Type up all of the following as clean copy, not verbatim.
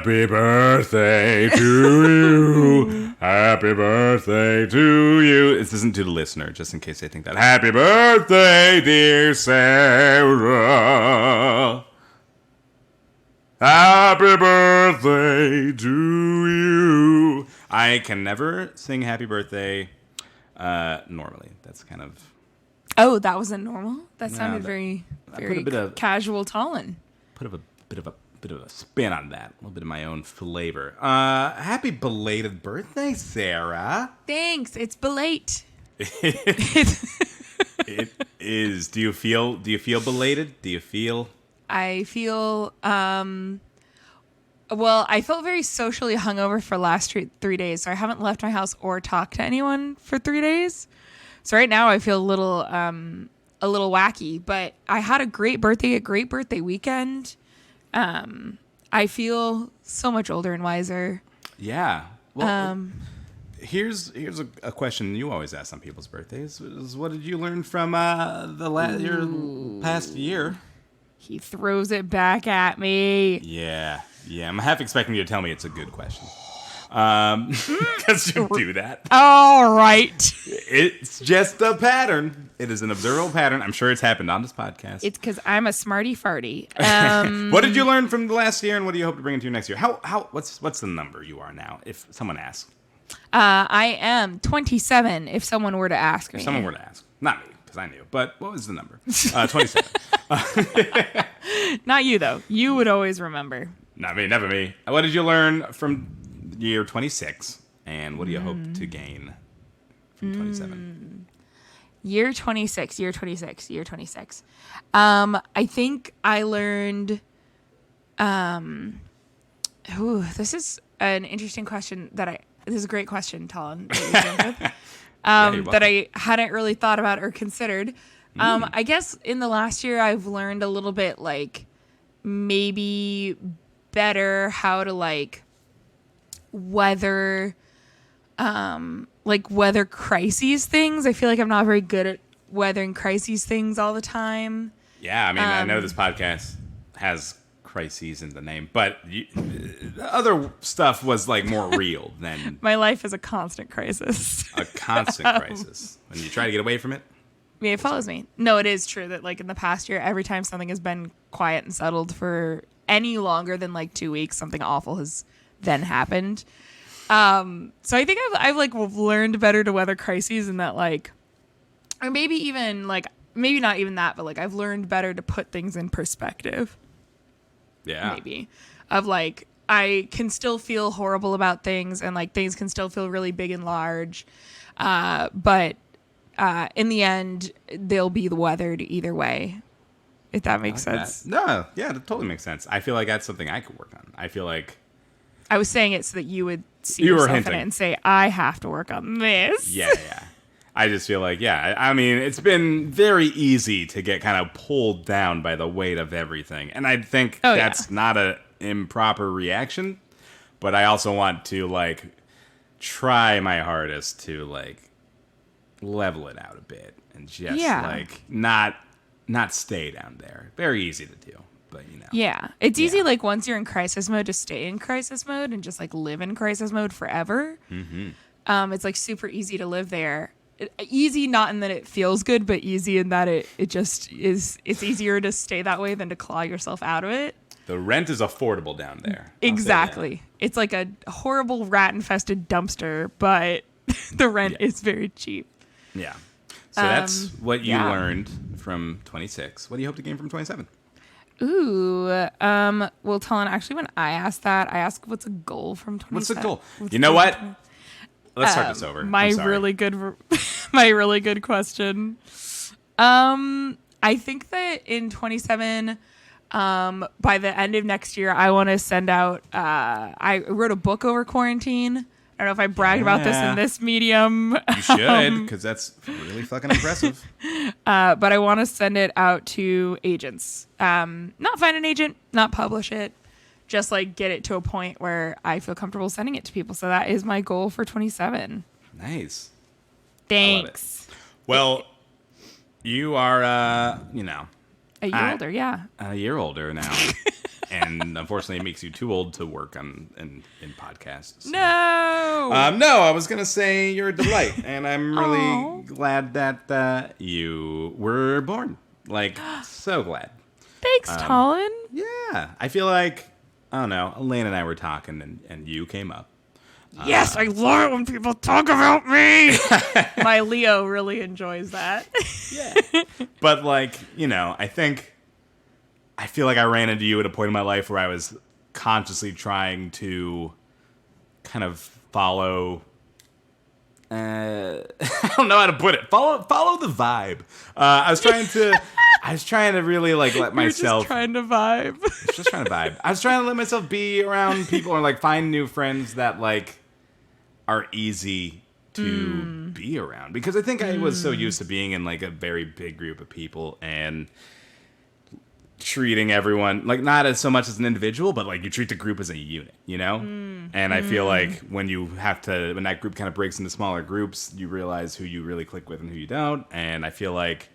Happy birthday to you. Happy birthday to you. This isn't to the listener, just in case they think that. Happy birthday, dear Sarah. Happy birthday to you. I can never sing happy birthday normally. That's kind of... Oh, that wasn't normal? That sounded very casual Talon. Put a bit of a spin on that. A little bit of my own flavor. Happy belated birthday, Sarah. Thanks. It's belate. It is. Do you feel belated? Do you feel... I feel, well, I felt very socially hungover for the last 3 days, so I haven't left my house or talked to anyone for 3 days. So right now I feel a little wacky, but I had a great birthday weekend. I feel so much older and wiser. Yeah. Well, here's a question you always ask on people's birthdays: is what did you learn from your past year? He throws it back at me. Yeah. I'm half expecting you to tell me it's a good question. Because you do that. All right. It's just a pattern. It is an observable pattern. I'm sure it's happened on this podcast. It's because I'm a smarty farty. What did you learn from the last year, and what do you hope to bring into your next year? What's the number you are now, if someone asks? I am 27, if someone were to ask me. If someone were to ask. Not me, because I knew. But what was the number? 27. Not you, though. You would always remember. Not me, never me. What did you learn from year 26, and what do you hope to gain from 27? Year 26. I think I learned... this is an interesting question this is a great question, Talon, that I hadn't really thought about or considered. I guess in the last year I've learned a little bit, like, maybe better how to, like, weather crises things. I feel like I'm not very good at weathering crises things all the time. Yeah, I mean, I know this podcast has crises in the name, but other stuff was like more real than... My life is a constant crisis. A constant crisis. When you try to get away from it? Yeah, it follows me. No, it is true that, like, in the past year, every time something has been quiet and settled for any longer than, like, 2 weeks, something awful has then happened. So I think I've like learned better to weather crises, and that, like, or maybe even like, maybe not even that, but like I've learned better to put things in perspective. Yeah. Maybe of like, I can still feel horrible about things, and like things can still feel really big and large. But in the end, they'll be weathered either way. If that makes sense. No, yeah, that totally makes sense. I feel like that's something I could work on. I feel like I was saying it so that you would see yourself in it and say, I have to work on this. Yeah. I just feel like, I mean, it's been very easy to get kind of pulled down by the weight of everything. And I think that's not an improper reaction, but I also want to, like, try my hardest to, like, level it out a bit and just, like, not stay down there. Very easy to do. But, you know. Yeah. It's easy, like, once you're in crisis mode, to stay in crisis mode and just, like, live in crisis mode forever. Mm-hmm. It's, like, super easy to live there. Easy not in that it feels good, but easy in that it just is. It's easier to stay that way than to claw yourself out of it. The rent is affordable down there. Exactly. It's like a horrible rat-infested dumpster, but the rent is very cheap. Yeah. So that's what you learned from 26. What do you hope to gain from 27? Ooh. Well, Talon, actually, when I asked that, I asked what's a goal from 27. What's the goal? You know what? Let's start this over. My really good question. I think that in 27, by the end of next year, I want to send out. I wrote a book over quarantine. I don't know if I bragged about this in this medium. You should, because that's really fucking impressive. But I want to send it out to agents. Not find an agent, not publish it. Just like get it to a point where I feel comfortable sending it to people. So that is my goal for 27. Nice. Thanks. Well, you are, a year older, yeah. A year older now. And unfortunately, it makes you too old to work in podcasts. So. No! No, I was going to say you're a delight. And I'm really glad that you were born. Like, so glad. Thanks, Talon. Yeah. I feel like, I don't know, Elaine and I were talking and you came up. Yes, I love it when people talk about me. My Leo really enjoys that. Yeah. But, like, you know, I feel like I ran into you at a point in my life where I was consciously trying to kind of follow... I don't know how to put it. Follow the vibe. I was trying to really, like, let myself... Just trying to vibe. Just trying to vibe. I was trying to let myself be around people or, like, find new friends that, like... are easy to be around, because I think I was so used to being in like a very big group of people and treating everyone like not as so much as an individual, but like you treat the group as a unit, you know? And I feel like when that group kind of breaks into smaller groups, you realize who you really click with and who you don't. And I feel like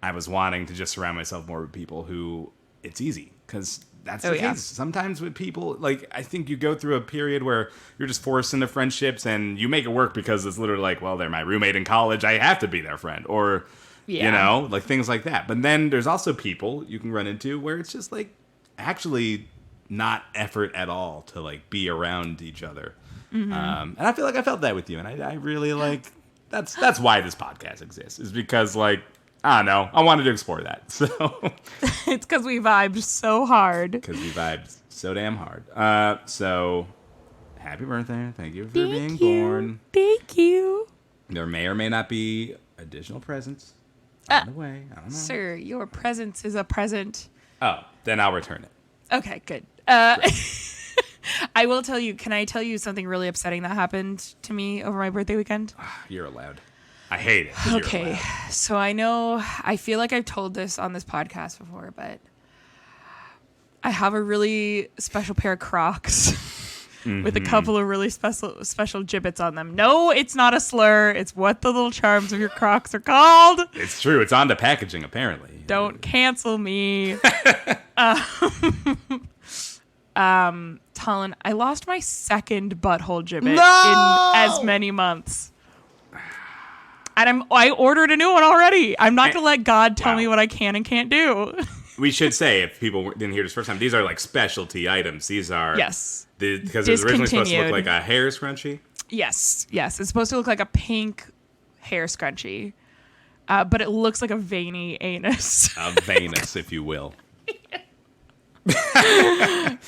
I was wanting to just surround myself more with people who it's easy, because that's the case. Sometimes with people, like, I think you go through a period where you're just forced into friendships and you make it work because it's literally like, well, they're my roommate in college, I have to be their friend. Or, you know, like things like that. But then there's also people you can run into where it's just like actually not effort at all to like be around each other. And I feel like I felt that with you. And I really like, that's why this podcast exists, is because like, I don't know. I wanted to explore that. So it's because we vibed so hard. Because we vibed so damn hard. So happy birthday. Thank you for being born. Thank you. There may or may not be additional presents on the way. I don't know. Sir, your presence is a present. Oh, then I'll return it. Okay, good. I will tell you, can I tell you something really upsetting that happened to me over my birthday weekend? You're allowed. I hate it. Okay, so I feel like I've told this on this podcast before, but I have a really special pair of Crocs with a couple of really special gibbets on them. No, it's not a slur. It's what the little charms of your Crocs are called. It's true. It's on the packaging, apparently. Don't cancel me. Talon, I lost my second butthole gibbet in as many months. And I ordered a new one already. I'm not going to let God tell me what I can and can't do. We should say, if people didn't hear this first time, these are like specialty items. These are... Yes. Because it was originally supposed to look like a hair scrunchie. Yes. It's supposed to look like a pink hair scrunchie. But it looks like a veiny anus. A vanus, if you will. Not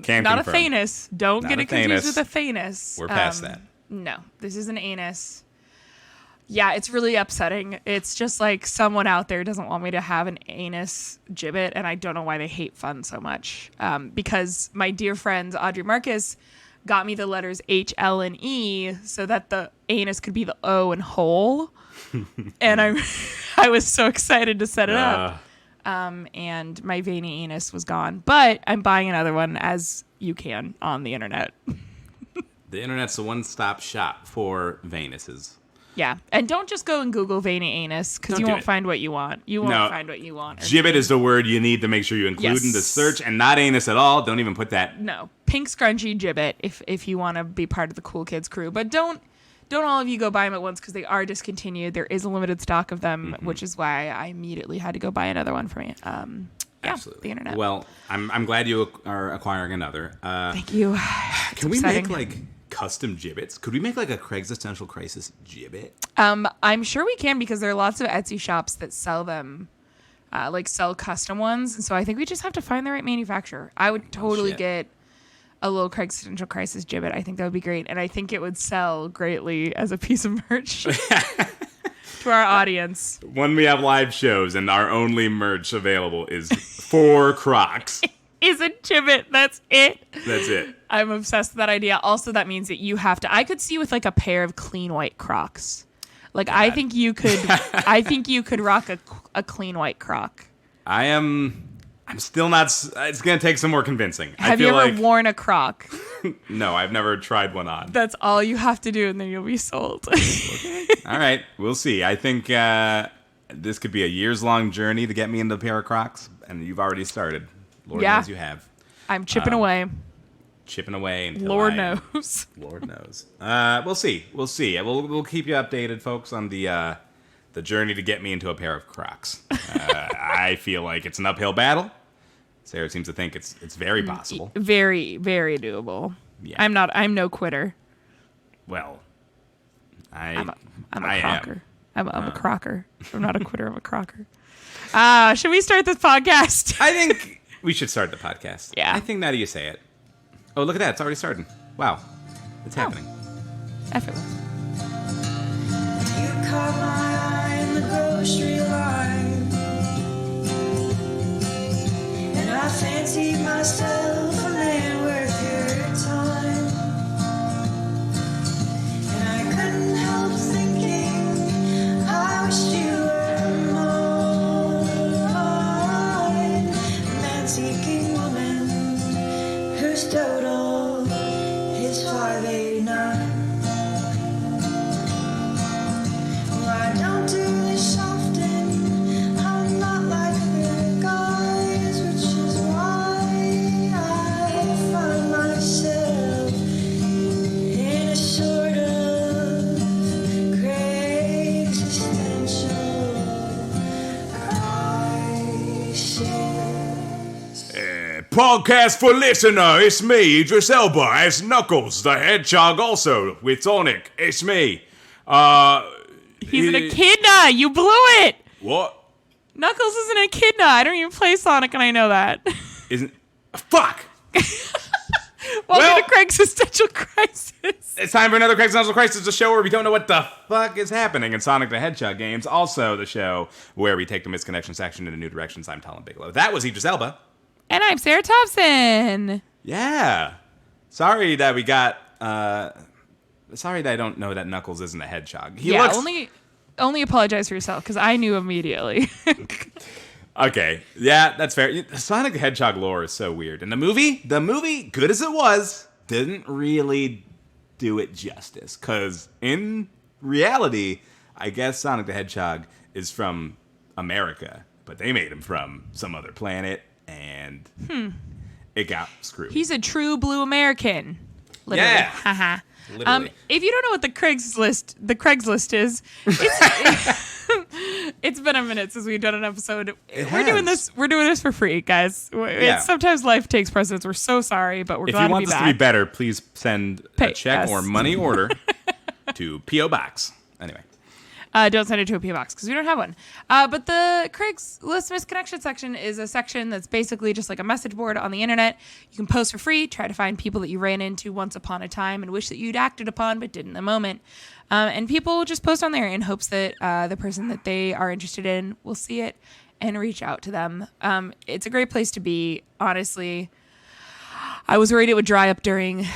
confirm. A fanus. Don't get it confused with a fanus. We're past that. No, this is an anus. Yeah, it's really upsetting. It's just like someone out there doesn't want me to have an anus gibbet, and I don't know why they hate fun so much. Because my dear friends Audrey Marcus got me the letters H, L, and E so that the anus could be the O and whole. And I was so excited to set it up. And my veiny anus was gone. But I'm buying another one, as you can, on the internet. The internet's a one-stop shop for vanuses. Yeah, and don't just go and Google veiny anus, because you won't find what you want. You won't find what you want. Gibbet is the word you need to make sure you include in the search, and not anus at all. Don't even put that. No, pink scrunchy gibbet if you want to be part of the cool kids crew. But don't all of you go buy them at once, because they are discontinued. There is a limited stock of them, which is why I immediately had to go buy another one for me. Absolutely. The internet. Well, I'm glad you are acquiring another. Thank you. Can we make like custom gibbets? Could we make like a Craigslist Crisis gibbet? I'm sure we can, because there are lots of Etsy shops that sell them, like sell custom ones. And so I think we just have to find the right manufacturer. I would totally get a little Craigslist Crisis gibbet. I think that would be great. And I think it would sell greatly as a piece of merch to our audience. When we have live shows and our only merch available is 4 Crocs. Is a gibbet. That's it. That's it. I'm obsessed with that idea. Also, that means that you have to. I could see you with like a pair of clean white Crocs. Like God. I think you could. I think you could rock a clean white Croc. I'm still not. It's gonna take some more convincing. Have you ever worn a Croc? No, I've never tried one on. That's all you have to do, and then you'll be sold. Okay. All right, we'll see. I think this could be a years-long journey to get me into a pair of Crocs, and you've already started. Lord knows you have. I'm chipping away. Chipping away until Lord knows. Lord knows. We'll see. We'll keep you updated, folks, on the journey to get me into a pair of Crocs. I feel like it's an uphill battle. Sarah seems to think it's very possible. Very, very doable. Yeah. I'm no quitter. Well, I'm a crocker. am. I'm a crocker. I'm not a quitter. I'm a crocker. Should we start this podcast? I think we should start the podcast. Yeah. I think now that you say it. Oh, look at that. It's already starting. Wow. It's happening. Effortless. You caught my eye in the grocery line, and I fancied myself a man worth your time, and I couldn't help thinking I wish you were mine, a man-seeking woman whose total is 589. I don't do this often. I'm not like the guys, which is why I find myself in a sort of existential crisis. Podcast for listener. It's me, Idris Elba. It's Knuckles, the Hedgehog also. With Sonic. It's me. He's an echidna. You blew it. What? Knuckles is an echidna. I don't even play Sonic, and I know that. Isn't... Fuck! Welcome to Craigslist Crisis. It's time for another Craigslist Crisis, the show where we don't know what the fuck is happening in Sonic the Hedgehog games. Also the show where we take the Misconceptions section into new directions. I'm Talon Bigelow. That was Idris Elba. And I'm Sarah Thompson. Yeah. Sorry that we got... Sorry that I don't know that Knuckles isn't a hedgehog. He looks... only apologize for yourself, because I knew immediately. Okay, yeah, that's fair. Sonic the Hedgehog lore is so weird. And the movie, good as it was, didn't really do it justice. Because in reality, I guess Sonic the Hedgehog is from America, but they made him from some other planet, and it got screwed. He's a true blue American. Literally. Yeah. Haha. Literally. If you don't know what the Craigslist is, it's been a minute since we've done an episode. We're doing this for free, guys. Sometimes life takes precedence. We're so sorry, but we're glad to be back. If you want this to be better, please send a check or money order to P.O. Box. Anyway. Don't send it to a P.O. Box because we don't have one. But the Craigslist Misconnection section is a section that's basically just like a message board on the internet. You can post for free, try to find people that you ran into once upon a time and wish that you'd acted upon but didn't in the moment. And people just post on there in hopes that the person that they are interested in will see it and reach out to them. It's a great place to be, honestly. I was worried it would dry up during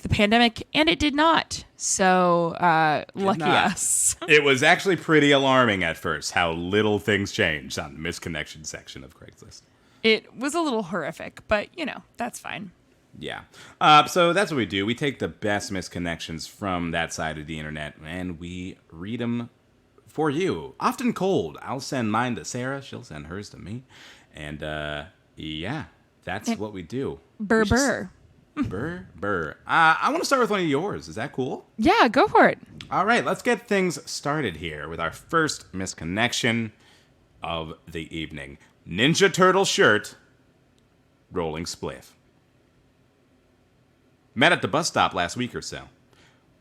the pandemic, and it did not. So, lucky us. It was actually pretty alarming at first how little things changed on the Misconnection section of Craigslist. It was a little horrific, but, that's fine. Yeah. So that's what we do. We take the best misconnections from that side of the internet, and we read them for you. Often cold. I'll send mine to Sarah. She'll send hers to me. And, yeah, that's what we do. Burr. Burr. I want to start with one of yours. Is that cool? Yeah, go for it. All right, let's get things started here with our first misconnection of the evening. Ninja Turtle shirt, rolling spliff. Met at the bus stop last week or so.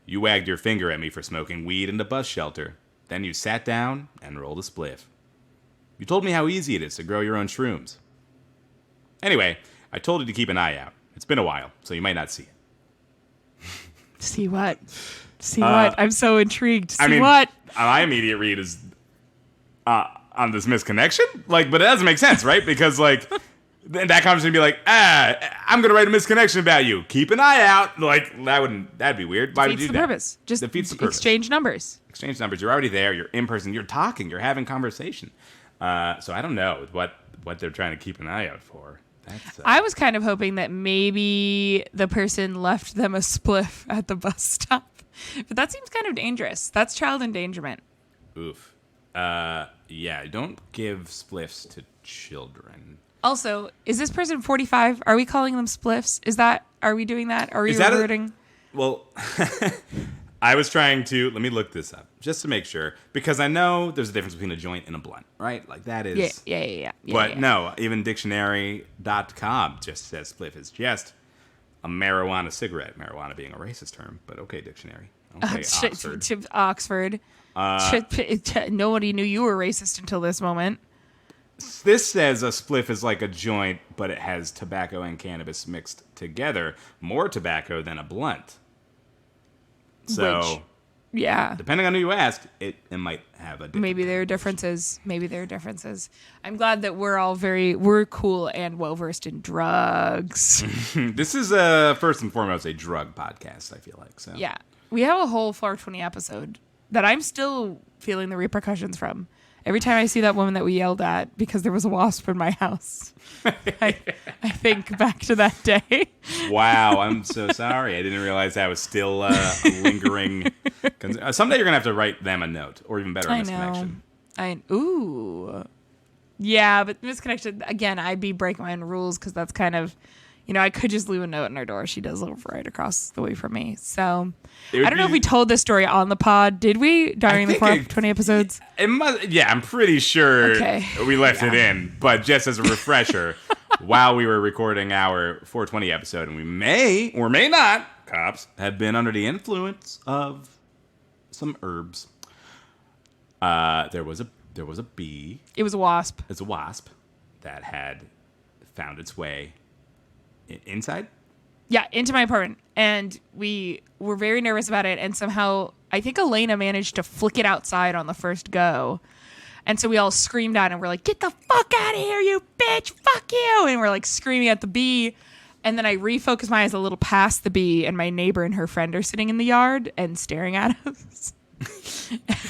You wagged your finger at me for smoking weed in the bus shelter. Then you sat down and rolled a spliff. You told me how easy it is to grow your own shrooms. Anyway, I told you to keep an eye out. It's been a while, so you might not see it. See what? What? I'm so intrigued. What? My immediate read is on this misconnection. But it doesn't make sense, right? Because, then that conversation would be like, I'm going to write a misconnection about you. Keep an eye out. That'd be weird. Why would you do that? Purpose. Just defeats the purpose. Exchange numbers. You're already there. You're in person. You're talking. You're having conversation. So I don't know what they're trying to keep an eye out for. I was kind of hoping that maybe the person left them a spliff at the bus stop. But that seems kind of dangerous. That's child endangerment. Oof. Yeah, don't give spliffs to children. Also, is this person 45? Are we calling them spliffs? Are we doing that? Are we that reverting? Well, I was trying to, let me look this up just to make sure, because I know there's a difference between a joint and a blunt, right? Like that is. Yeah. But no, even dictionary.com just says spliff is just a marijuana cigarette. Marijuana being a racist term, but okay, dictionary. Okay, Oxford. Nobody knew you were racist until this moment. This says a spliff is like a joint, but it has tobacco and cannabis mixed together. More tobacco than a blunt. So, yeah. Depending on who you ask, it might have a different Maybe there are differences. I'm glad that we're cool and well-versed in drugs. This is, first and foremost, a drug podcast, I feel like. So yeah. We have a whole 420 episode that I'm still feeling the repercussions from. Every time I see that woman that we yelled at because there was a wasp in my house, I think back to that day. Wow, I'm so sorry. I didn't realize that was still a lingering. Someday you're going to have to write them a note, or even better, a misconnection. Ooh. Yeah, but misconnection, again, I'd be breaking my own rules because that's kind of, I could just leave a note in her door. She does live right across the way from me. So I don't know if we told this story on the pod. Did we during the 420 episodes? It must. Yeah, I'm pretty sure we left it in. But just as a refresher, while we were recording our 420 episode, and we may or may not, cops, have been under the influence of some herbs. There was a bee. It was a wasp. It's a wasp that had found its way inside? Yeah, into my apartment. And we were very nervous about it. And somehow, I think Elena managed to flick it outside on the first go. And so we all screamed out and we're like, get the fuck out of here, you bitch, fuck you. And we're like screaming at the bee. And then I refocused my eyes a little past the bee, and my neighbor and her friend are sitting in the yard and staring at us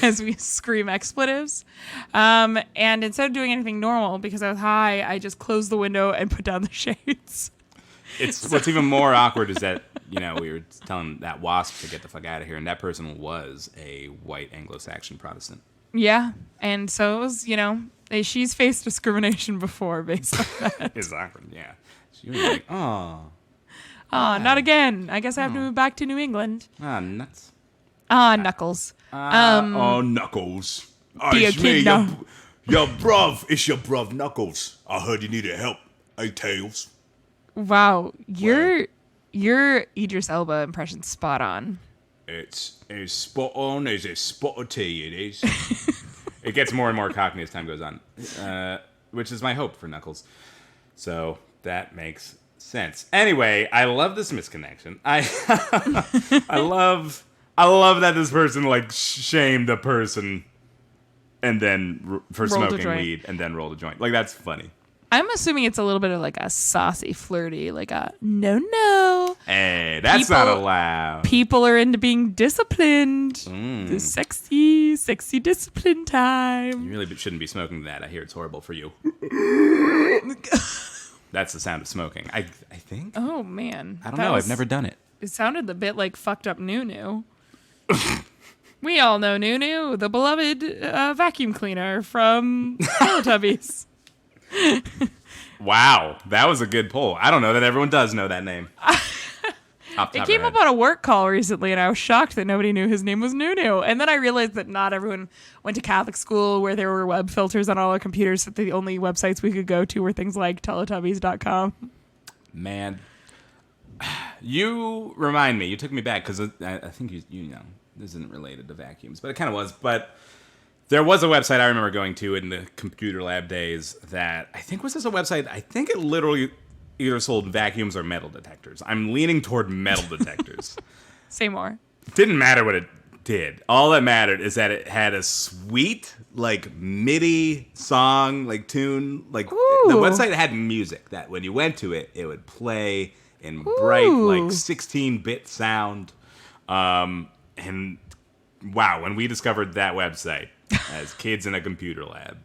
as we scream expletives. And instead of doing anything normal, because I was high, I just closed the window and put down the shades. What's even more awkward is that, we were telling that wasp to get the fuck out of here, and that person was a white Anglo-Saxon Protestant. Yeah, and so it was, she's faced discrimination before based on that. It's awkward, yeah. She was like, oh. Oh, not again. I guess I have to move back to New England. Ah, nuts. Knuckles. Knuckles. It's me, Yo, bruv, it's your bruv Knuckles. I heard you needed help. Hey, Tails. Wow, your Idris Elba impression's spot on. It's as spot on as a spot of tea, it is. It gets more and more cockney as time goes on, which is my hope for Knuckles. So that makes sense. Anyway, I love this misconnection. I love that this person shamed the person and then for smoking weed and then rolled a joint. That's funny. I'm assuming it's a little bit of a saucy, flirty, no. Hey, that's not allowed. People are into being disciplined. The sexy discipline time. You really shouldn't be smoking that. I hear it's horrible for you. That's the sound of smoking. I think. Oh, man. I don't know. I've never done it. It sounded a bit like fucked up Nunu. We all know Nunu, the beloved vacuum cleaner from Teletubbies. Wow, that was a good poll. I don't know that everyone does know that name. It came up on a work call recently, and I was shocked that nobody knew his name was Nunu. And then I realized that not everyone went to Catholic school where there were web filters on all our computers, that the only websites we could go to were things like Teletubbies.com. Man, you remind me. You took me back because I think this isn't related to vacuums, but it kind of was. But there was a website I remember going to in the computer lab days that I think was just a website. I think it literally either sold vacuums or metal detectors. I'm leaning toward metal detectors. Say more. Didn't matter what it did. All that mattered is that it had a sweet, MIDI song, tune. The website had music that when you went to it, it would play in bright, 16-bit sound. And wow, when we discovered that website as kids in a computer lab,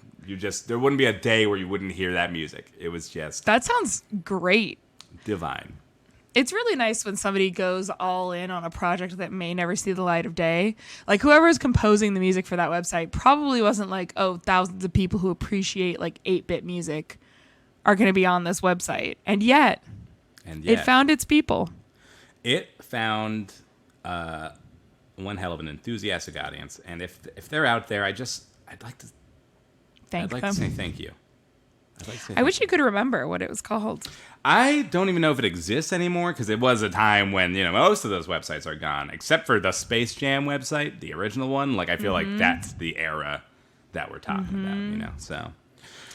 there wouldn't be a day where you wouldn't hear that music. It was just... That sounds great. Divine. It's really nice when somebody goes all in on a project that may never see the light of day. Whoever's composing the music for that website probably wasn't thousands of people who appreciate 8-bit music are going to be on this website. And yet, it found its people. It found one hell of an enthusiastic audience. And if they're out there, I'd like to Thank them. to say thank you. I wish you could remember what it was called. I don't even know if it exists anymore, because it was a time when, most of those websites are gone, except for the Space Jam website, the original one. Like, I feel like that's the era that we're talking about, so.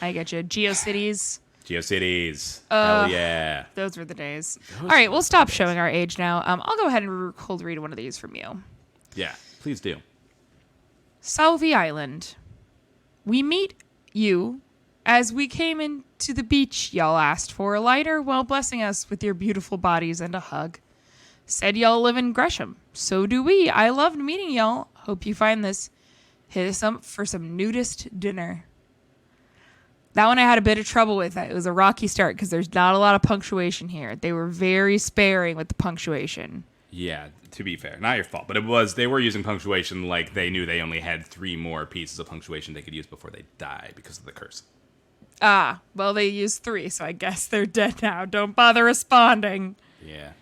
I get you. GeoCities. GeoCities. Hell yeah. Those were the days. All right, we'll stop showing our age now. I'll go ahead and cold read one of these from you. Yeah, please do. Salvi Island. We meet you as we came into the beach. Y'all asked for a lighter while blessing us with your beautiful bodies and a hug. Said y'all live in Gresham. So do we. I loved meeting y'all. Hope you find this. Hit us up for some nudist dinner. That one I had a bit of trouble with. It was a rocky start because there's not a lot of punctuation here. They were very sparing with the punctuation. Yeah, to be fair. Not your fault. But they were using punctuation like they knew they only had 3 more pieces of punctuation they could use before they die because of the curse. Ah, well, they used 3, so I guess they're dead now. Don't bother responding. Yeah.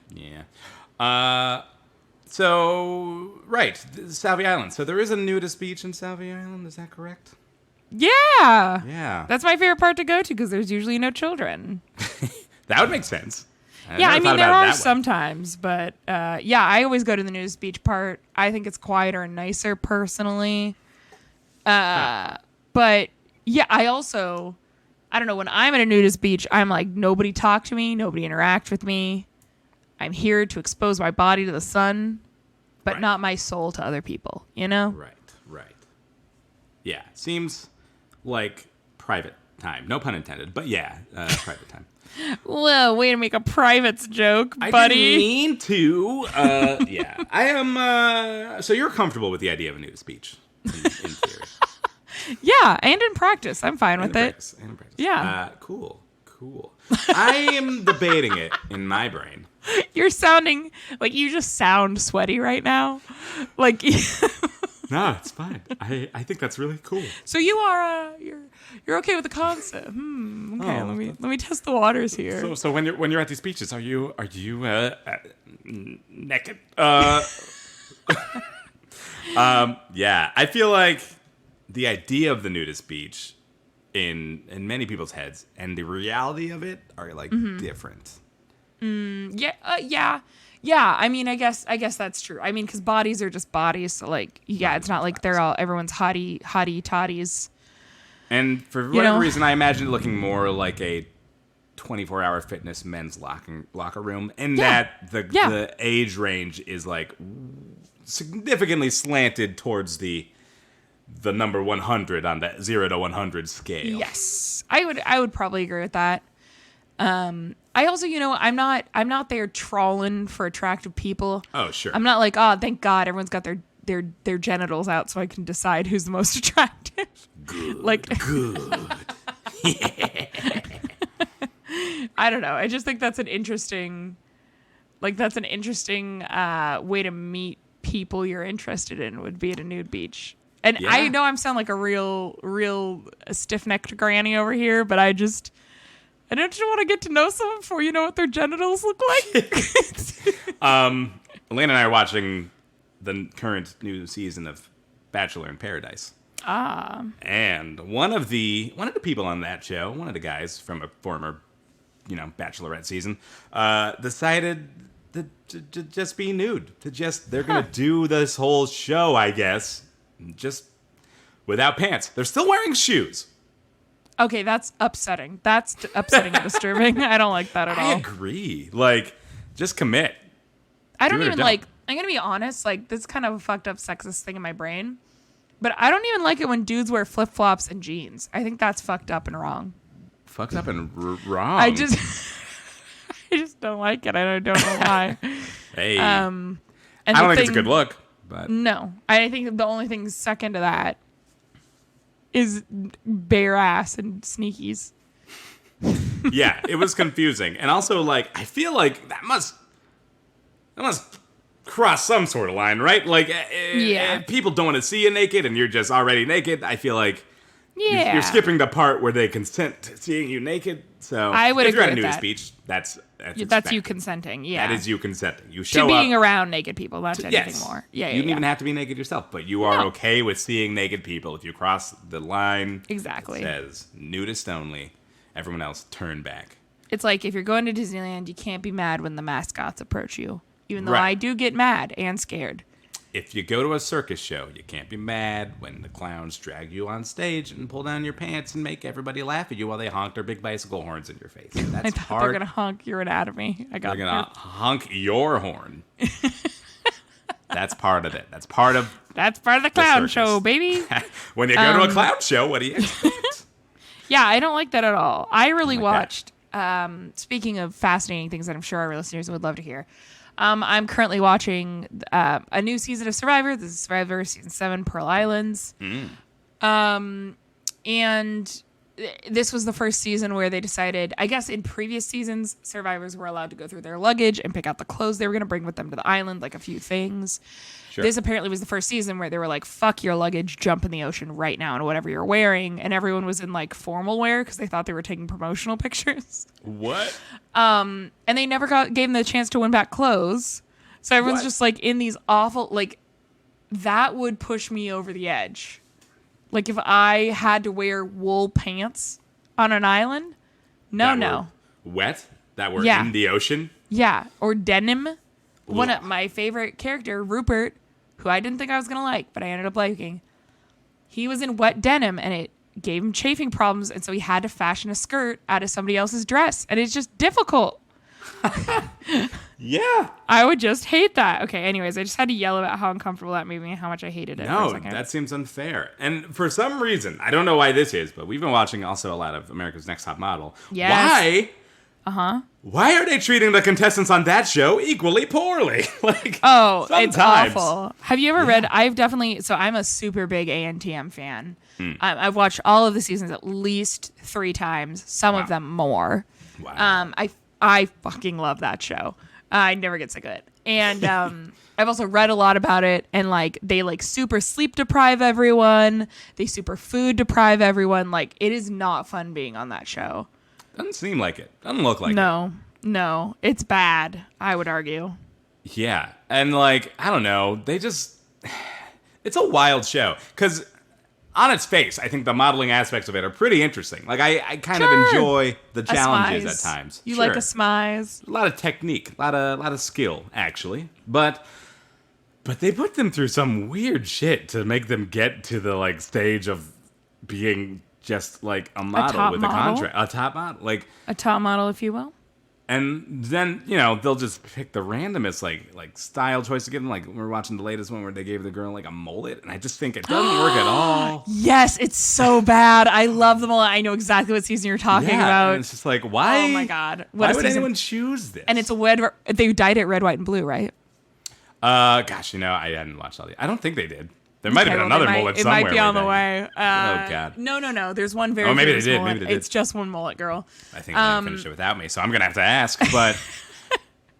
So, right, Salvi Island. So there is a nudist beach in Salvi Island, is that correct? Yeah. That's my favorite part to go to because there's usually no children. That would make sense. I mean, there are sometimes, but I always go to the nudist beach part. I think it's quieter and nicer personally. But yeah, I don't know, when I'm at a nudist beach, I'm like, nobody talk to me, nobody interact with me. I'm here to expose my body to the sun, but not my soul to other people, Right. Yeah, seems like private time. No pun intended, but yeah, private time. Well, way to make a privates joke, buddy. I didn't mean to. Yeah, I am. So you're comfortable with the idea of a nudist beach, in theory? Yeah, and in practice, I'm fine with it. And in practice. Yeah. Cool. I am debating it in my brain. You're sounding like you just sound sweaty right now. Like. No, it's fine. I think that's really cool. So you are you're okay with the concept? Okay, let me test the waters here. So when you're at these beaches, are you naked? Yeah, I feel like the idea of the nudist beach in many people's heads and the reality of it are like different. Yeah, I mean, I guess that's true. I mean, because bodies are just bodies, so like, yeah, it's not like they're all everyone's hottie toddies. And for whatever reason, I imagine it looking more like a 24-hour fitness men's locker room, and that the age range is like significantly slanted towards the number 100 on that 0 to 100 scale. Yes, I would probably agree with that. I also, I'm not there trawling for attractive people. Oh, sure. I'm not like, oh, thank God everyone's got their genitals out so I can decide who's the most attractive. Good. Good. Yeah. I don't know. I just think that's an interesting way to meet people you're interested in would be at a nude beach. And I know I sound like a real stiff-necked granny over here, but I don't just want to get to know someone before you know what their genitals look like. Elena and I are watching the current new season of Bachelor in Paradise. And one of the people on that show, one of the guys from a former, Bachelorette season, decided to just be nude. They're gonna do this whole show, I guess, just without pants. They're still wearing shoes. Okay, that's upsetting. That's upsetting and disturbing. I don't like that at all. I agree. Like, just commit. I don't even like. I'm gonna be honest. Like, this is kind of a fucked up sexist thing in my brain. But I don't even like it when dudes wear flip-flops and jeans. I think that's fucked up and wrong. Fucked up and wrong? I just don't like it. I don't know why. Hey. And I don't think it's a good look. But no. I think the only thing second to that is bare ass and sneakies. Yeah, it was confusing. And also, like, I feel like that must cross some sort of line, right? Like, people don't want to see you naked and you're just already naked. I feel like Yeah. You're skipping the part where they consent to seeing you naked. So I would if you're at a agree with nudist that. beach, that's That's expected. you consenting. Yeah. That is you consenting. You to show being up. around naked people, not to anything Yes. more. Yeah, You don't yeah. even have to be naked yourself, but you are No. okay with seeing naked people. If you cross the line, Exactly. it says nudist only. Everyone else turn back. It's like if you're going to Disneyland, you can't be mad when the mascots approach you. Even though Right. I do get mad and scared. If you go to a circus show, you can't be mad when the clowns drag you on stage and pull down your pants and make everybody laugh at you while they honk their big bicycle horns in your face. I That's thought they're gonna honk your anatomy. I got They're gonna honk your horn. That's part of it. That's part of That's part of the clown circus. show, baby. when you go to a clown show. What do you expect? Yeah, I don't like that at all. I really like that. watched. Speaking of fascinating things that I'm sure our listeners would love to hear, I'm currently watching a new season of Survivor. This is Survivor season 7, Pearl Islands. And this was the first season where they decided, I guess in previous seasons, survivors were allowed to go through their luggage and pick out the clothes they were going to bring with them to the island, like a few things. Sure. This apparently was the first season where they were like, fuck your luggage, jump in the ocean right now and whatever you're wearing. And everyone was in like formal wear because they thought they were taking promotional pictures. What? And they never gave them the chance to win back clothes. So everyone's What? just like in these awful, like, that would push me over the edge. Like if I had to wear wool pants on an island, That no. were wet? That were Yeah. in the ocean? Yeah, or denim. One Ugh. of my favorite character, Rupert, who I didn't think I was going to like, but I ended up liking. He was in wet denim and it gave him chafing problems, and so he had to fashion a skirt out of somebody else's dress, and it's just difficult. Yeah. I would just hate that. Okay, anyways, I just had to yell about how uncomfortable that made me and how much I hated it. for a No, second. that seems unfair. And for some reason, I don't know why this is, but we've been watching also a lot of America's Next Top Model. Yes. Why? Why are they treating the contestants on that show equally poorly? Like, Oh, it's sometimes. awful. Have you ever read? I'm a super big ANTM fan. I've watched all of the seasons at least 3 times, some Wow. of them more. Wow. I fucking love that show. I never get sick of it. And I've also read a lot about it, and like they like super sleep deprive everyone. They super food deprive everyone. Like it is not fun being on that show. Doesn't seem like it. Doesn't look like it. No, it's bad. I would argue. Yeah. And like, I don't know. It's a wild show. Because on its face, I think the modeling aspects of it are pretty interesting. Like, I kind of enjoy the challenges at times. You Sure. like a smize? A lot of technique, a lot of skill, actually. But they put them through some weird shit to make them get to the like stage of being just like a model top with model? a contract, a top model, like. A top model, if you will. And then they'll just pick the randomest like style choice to give them. Like we're watching the latest one where they gave the girl like a mullet, and I just think it doesn't work at all. Yes, it's so bad. I love them all. I know exactly what season you're talking about. And it's just like why? Oh my god, Why a would season. anyone choose this? And it's a red. They dyed it red, white, and blue, right? Gosh, I hadn't watched all the. I don't think they did. There might have been another mullet somewhere. It might be on the with way. Oh, God. No. There's one very. Oh, maybe they famous did. mullet. Maybe they did. It's just one mullet, girl. I think they're gonna finish it without me, so I'm gonna have to ask. But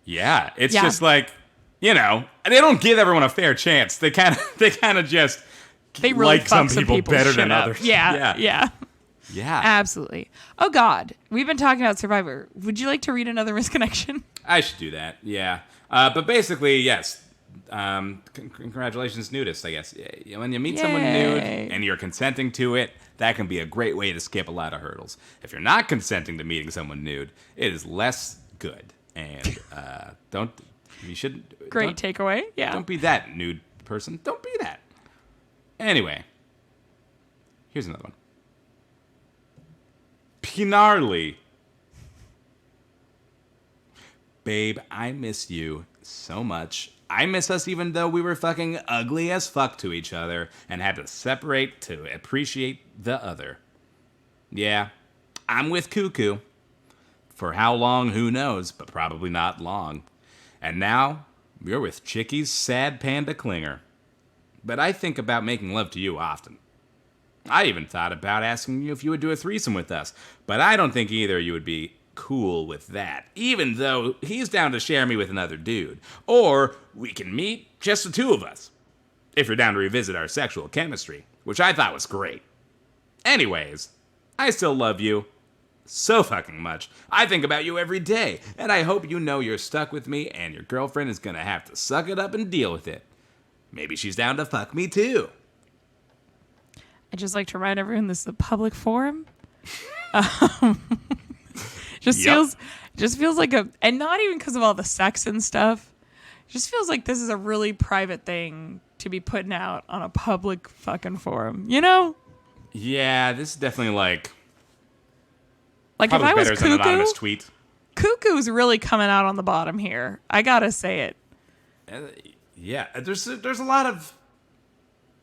yeah, it's Yeah. just like they don't give everyone a fair chance. They kind of just They really like some fuck people people's better shit than up. others. Yeah. Absolutely. Oh God, we've been talking about Survivor. Would you like to read another misconnection? I should do that. Yeah. But basically, yes. Congratulations, nudist, I guess. When you meet someone nude Yay. and you're consenting to it, that can be a great way to skip a lot of hurdles. If you're not consenting to meeting someone nude, it is less good. And you shouldn't. Great takeaway. Yeah. Don't be that nude person. Don't be that. Anyway, here's another one. Pinarly. Babe, I miss you so much. I miss us even though we were fucking ugly as fuck to each other and had to separate to appreciate the other. Yeah, I'm with Cuckoo. For how long, who knows, but probably not long. And now, you're with Chickie's sad panda clinger. But I think about making love to you often. I even thought about asking you if you would do a threesome with us, but I don't think either of you would be cool with that, even though he's down to share me with another dude. Or we can meet just the two of us, if you're down to revisit our sexual chemistry, which I thought was great. Anyways, I still love you so fucking much. I think about you every day, and I hope you know you're stuck with me and your girlfriend is gonna have to suck it up and deal with it. Maybe she's down to fuck me too. I'd just like to remind everyone this is a public forum. Just feels like and not even because of all the sex and stuff. It just feels like this is a really private thing to be putting out on a public fucking forum, you know? Yeah, this is definitely like if probably I was better than an anonymous cuckoo, tweet. cuckoo's really coming out on the bottom here. I gotta say it. Yeah, there's a lot of.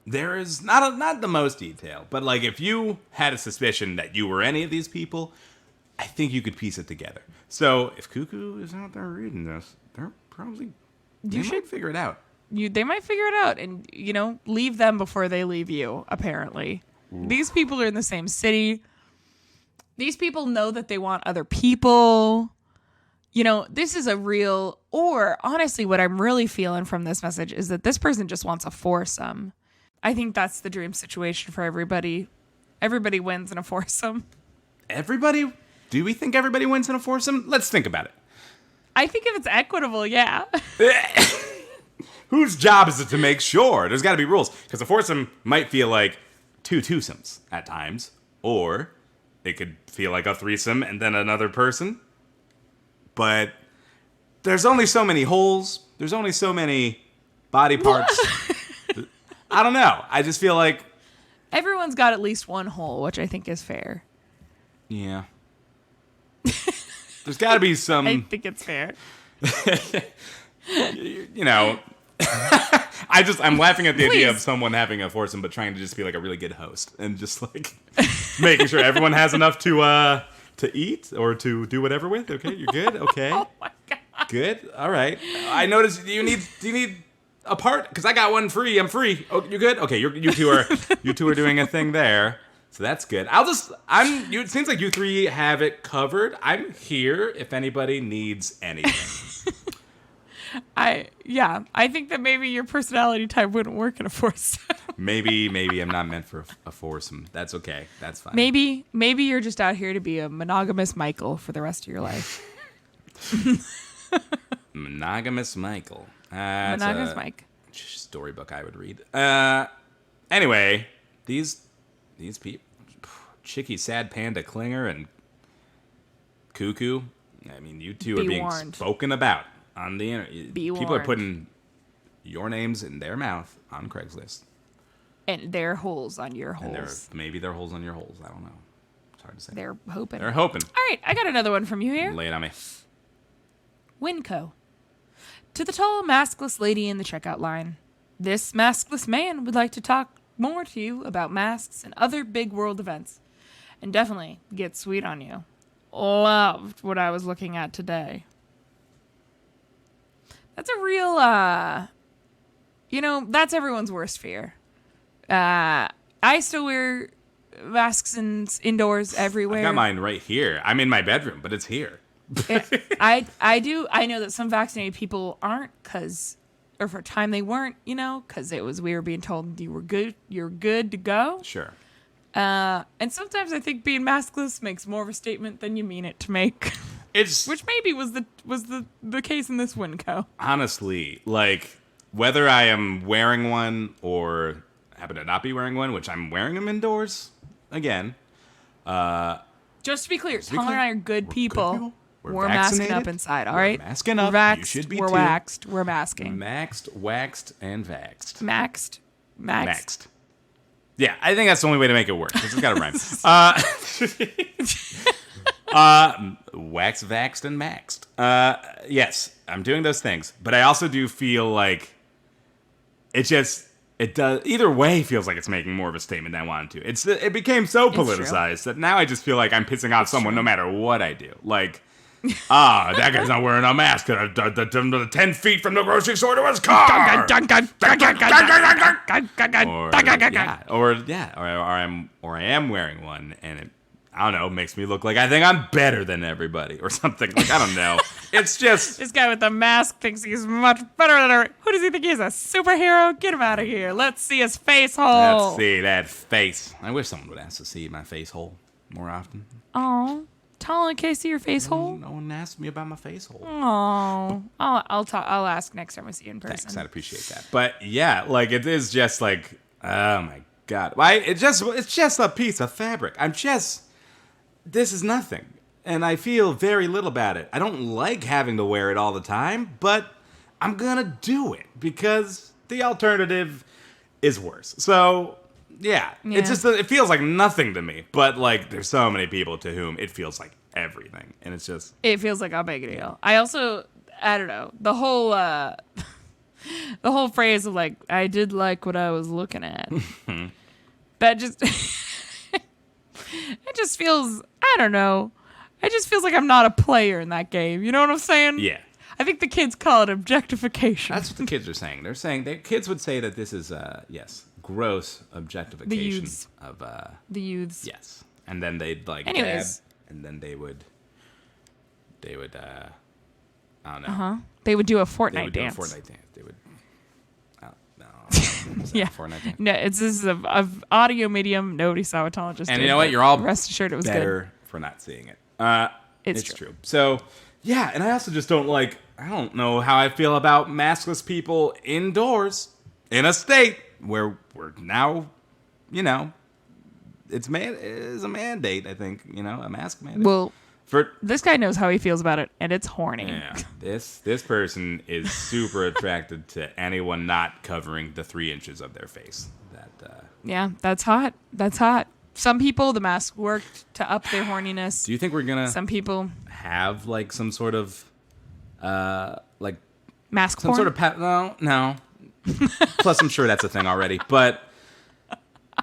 There is not the most detail, but like if you had a suspicion that you were any of these people, I think you could piece it together. So if Cuckoo is out there reading this, they're probably might figure it out. They might figure it out, and leave them before they leave you. Apparently, these people are in the same city. These people know that they want other people. This is a real. Or honestly, what I'm really feeling from this message is that this person just wants a foursome. I think that's the dream situation for everybody. Everybody wins in a foursome. Everybody? Do we think everybody wins in a foursome? Let's think about it. I think if it's equitable, yeah. Whose job is it to make sure? There's got to be rules. Because a foursome might feel like two twosomes at times. Or it could feel like a threesome and then another person. But there's only so many holes. There's only so many body parts. I don't know. I just feel like everyone's got at least one hole, which I think is fair. Yeah. There's got to be some. I think it's fair. I'm laughing at the idea of someone having a foursome, but trying to just be like a really good host and just like making sure everyone has enough to eat or to do whatever with. Okay, you're good. Okay. Oh my god. Good. All right. I noticed do you need a part? Because I got one free. I'm free. Oh, you good? Okay, you two are doing a thing there. So that's good. It seems like you three have it covered. I'm here if anybody needs anything. I think that maybe your personality type wouldn't work in a foursome. Maybe I'm not meant for a foursome. That's okay. That's fine. Maybe you're just out here to be a monogamous Michael for the rest of your life. Monogamous Michael. Monogamous Mike. Storybook I would read. Anyway, these people, Chicky Sad Panda Klinger and Cuckoo. I mean, you two are being spoken about on the internet. People are putting your names in their mouth on Craigslist. And their holes on your holes. Maybe their holes on your holes. I don't know. It's hard to say. They're hoping. They're hoping. All right, I got another one from you here. Lay it on me. Winco. To the tall, maskless lady in the checkout line. This maskless man would like to talk more to you about masks and other big world events. And definitely get sweet on you. Loved what I was looking at today. That's a real, that's everyone's worst fear. I still wear masks indoors everywhere. I got mine right here. I'm in my bedroom, but it's here. I do. I know that some vaccinated people aren't or for a time they weren't, because we were being told you're good to go. Sure. And sometimes I think being maskless makes more of a statement than you mean it to make. Which maybe was the case in this Winco. Honestly, like whether I am wearing one or happen to not be wearing one, which I'm wearing them indoors again. Just to be clear, Tom and I are good people. We're masking up inside, all right? Masking up. Vaxxed, you should be we're too. waxed. We're masking. Maxed, waxed, and vaxxed. Maxed. Yeah, I think that's the only way to make it work. This has got to rhyme. Wax, vaxxed, and maxed. Yes, I'm doing those things. But I also do feel like it does, either way feels like it's making more of a statement than I wanted to. It became so politicized that now I just feel like I'm pissing off someone no matter what I do. Like, that guy's not wearing a mask. 10 feet from the grocery store to his car. Or I am wearing one, and it, I don't know, makes me look like I think I'm better than everybody or something. Like, I don't know. It's just This guy with the mask thinks he's much better than her. Who does he think he is? A superhero? Get him out of here. Let's see his face hole. let's see that face. I wish someone would ask to see my face hole more often. Oh, tell him, can I see your face hole? No one asked me about my face hole. Oh, I'll ask next time I see you in person. Thanks, I'd appreciate that. But yeah, like it is just like, oh my god, why? It's just a piece of fabric. This is nothing, and I feel very little about it. I don't like having to wear it all the time, but I'm gonna do it because the alternative is worse. So yeah. It feels like nothing to me, but like there's so many people to whom it feels like everything, and it's just It feels like a big deal. I don't know, the whole the whole phrase of like, I did like what I was looking at. That just it just feels, I don't know. It just feels like I'm not a player in that game. You know what I'm saying? yeah. I think the kids call it objectification. That's what the kids are saying. They're saying kids would say that this is gross objectification youths. of the youths. yes, and then they'd like Anyways. dab, and then they would I don't know. They would do a They Fortnite would dance. do a Fortnite dance. They would. No. Yeah. Fortnite dance. No, this is a audio medium. Nobody saw what Talent just And did, you know what? but You're all rest assured it was better for not seeing it. It's It's true. true. So yeah, and I also just don't like. I don't know how I feel about maskless people indoors in a state where we're now, it's a mandate. I think a mask mandate. Well, For this guy knows how he feels about it, and it's horny. yeah, this person is super attracted to anyone not covering the 3 inches of their face. Yeah, that's hot. That's hot. Some people, the mask worked to up their horniness. Do you think we're gonna Some people, have like some sort of like mask some porn. sort of no. Plus, I'm sure that's a thing already, but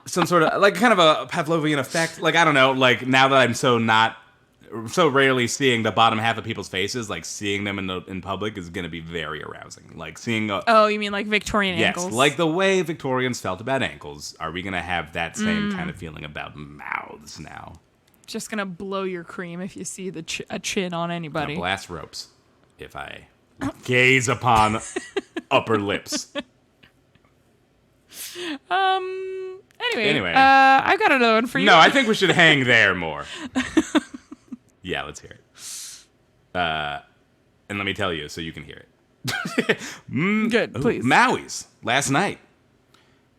some sort of like kind of a Pavlovian effect. Like I don't know. Like now that I'm so rarely seeing the bottom half of people's faces, like seeing them in public is gonna be very arousing. Like seeing Oh, you mean like Victorian yes, ankles? like the way Victorians felt about ankles. Are we gonna have that same kind of feeling about mouths now? Just gonna blow your cream if you see a chin on anybody. Gonna blast ropes if I gaze upon upper lips. Anyway, I've got another one for you. No, I think we should hang there more. Yeah, let's hear it. And let me tell you so you can hear it. Good, please. Maui's last night.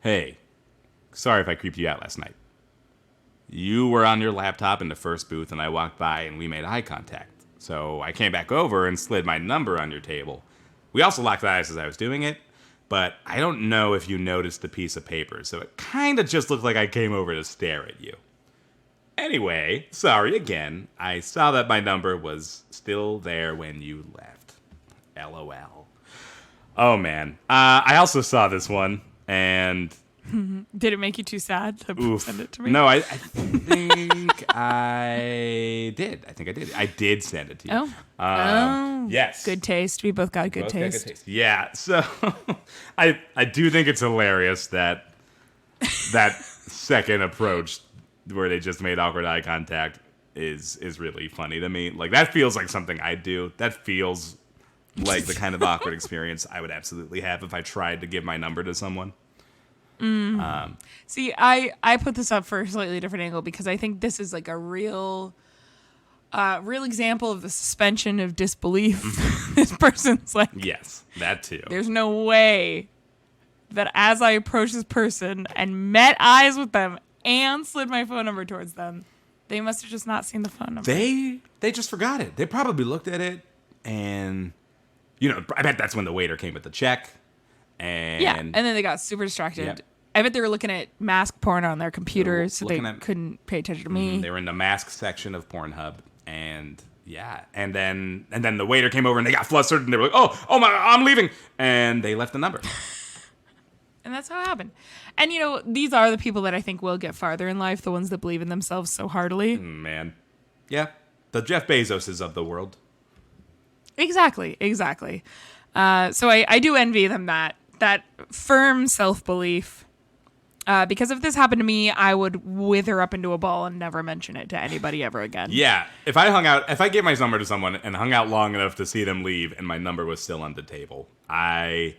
Hey, sorry if I creeped you out last night. You were on your laptop in the first booth, and I walked by, and we made eye contact. So I came back over and slid my number on your table. We also locked eyes as I was doing it, but I don't know if you noticed the piece of paper, so it kind of just looked like I came over to stare at you. Anyway, sorry again. I saw that my number was still there when you left. LOL. Oh, man. I also saw this one, and... Did it make you too sad to send it to me? No, I think I did. I did send it to you. Oh. Yes. Good taste. We both got good taste. Yeah, so I do think it's hilarious that second approach where they just made awkward eye contact is really funny to me. Like, that feels like something I'd do. That feels like the kind of awkward experience I would absolutely have if I tried to give my number to someone. See, I put this up for a slightly different angle because I think this is like a real example of the suspension of disbelief. This person's like, Yes, that too. there's no way that as I approached this person and met eyes with them and slid my phone number towards them, they must have just not seen the phone number. They just forgot it. They probably looked at it, and I bet that's when the waiter came with the check. And then they got super distracted. Yep. I bet they were looking at mask porn on their computers, so they looking at- couldn't pay attention to me. they were in the mask section of Pornhub, and yeah, and then the waiter came over and they got flustered and they were like, "Oh my, I'm leaving," and they left the number. And that's how it happened. And these are the people that I think will get farther in life, the ones that believe in themselves so heartily. Man, yeah, the Jeff Bezoses of the world. Exactly. So I do envy them that firm self-belief. Because if this happened to me, I would wither up into a ball and never mention it to anybody ever again. Yeah. If I gave my number to someone and hung out long enough to see them leave and my number was still on the table, I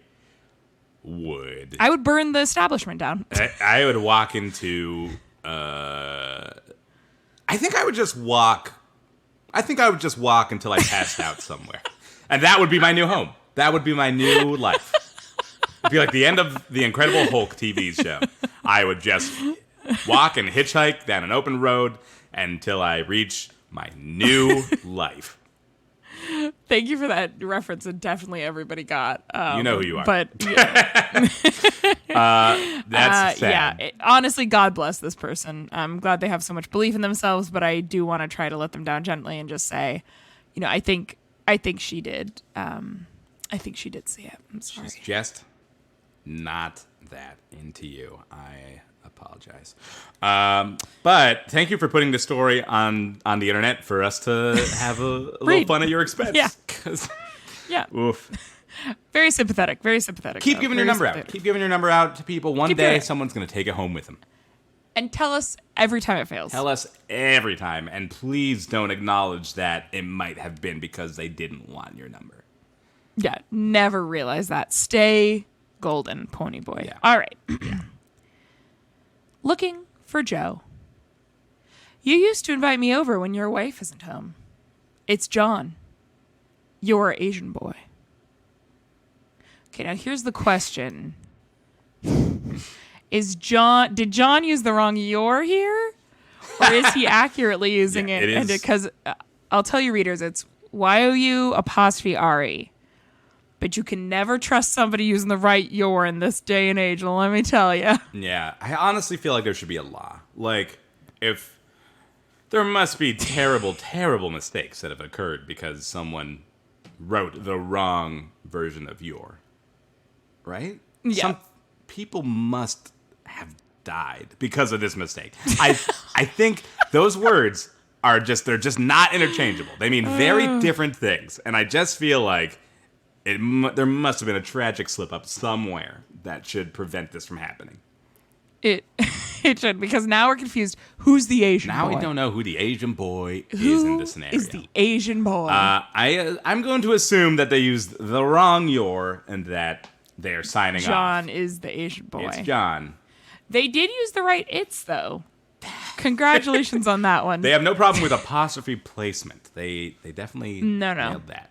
would burn the establishment down. I would walk into, I think I would just walk until I passed out somewhere. And that would be my new home. That would be my new life. It'd be like the end of the Incredible Hulk TV show. I would just walk and hitchhike down an open road until I reach my new life. Thank you for that reference, and definitely everybody got. You know who you are. But yeah. That's sad. Honestly, God bless this person. I'm glad they have so much belief in themselves, but I do want to try to let them down gently and just say, I think she did. I think she did see it. I'm sorry. She's just not that into you. I apologize. But thank you for putting this story on the internet for us to have a little fun at your expense. Yeah. Yeah. Oof. Very sympathetic. Very sympathetic. Keep giving your number out. Keep giving your number out to people. One day, someone's going to take it home with them. And tell us every time it fails. Tell us every time. And please don't acknowledge that it might have been because they didn't want your number. Yeah. Never realize that. Stay golden, pony boy. Yeah. All right. Looking for Joe. You used to invite me over when your wife isn't home. It's John. Your Asian boy. Okay, now here's the question. Did John use the wrong your here? Or is he accurately using it? It is. Because I'll tell you, readers, it's YOU''RE. But you can never trust somebody using the right your in this day and age, let me tell you. Yeah, I honestly feel like there should be a law. Like, if there must be terrible, terrible mistakes that have occurred because someone wrote the wrong version of your. Right? Yeah. Some people must have died because of this mistake. I think those words they're just not interchangeable. They mean very different things. And I just feel like there must have been a tragic slip up somewhere that should prevent this from happening. It should, because now we're confused. Who's the Asian boy? Now we don't know who the Asian boy is in this scenario. Who is the Asian boy? I'm going to assume that they used the wrong your and that they're signing off. John is the Asian boy. It's John. They did use the right it's, though. Congratulations on that one. They have no problem with apostrophe placement. They definitely nailed that.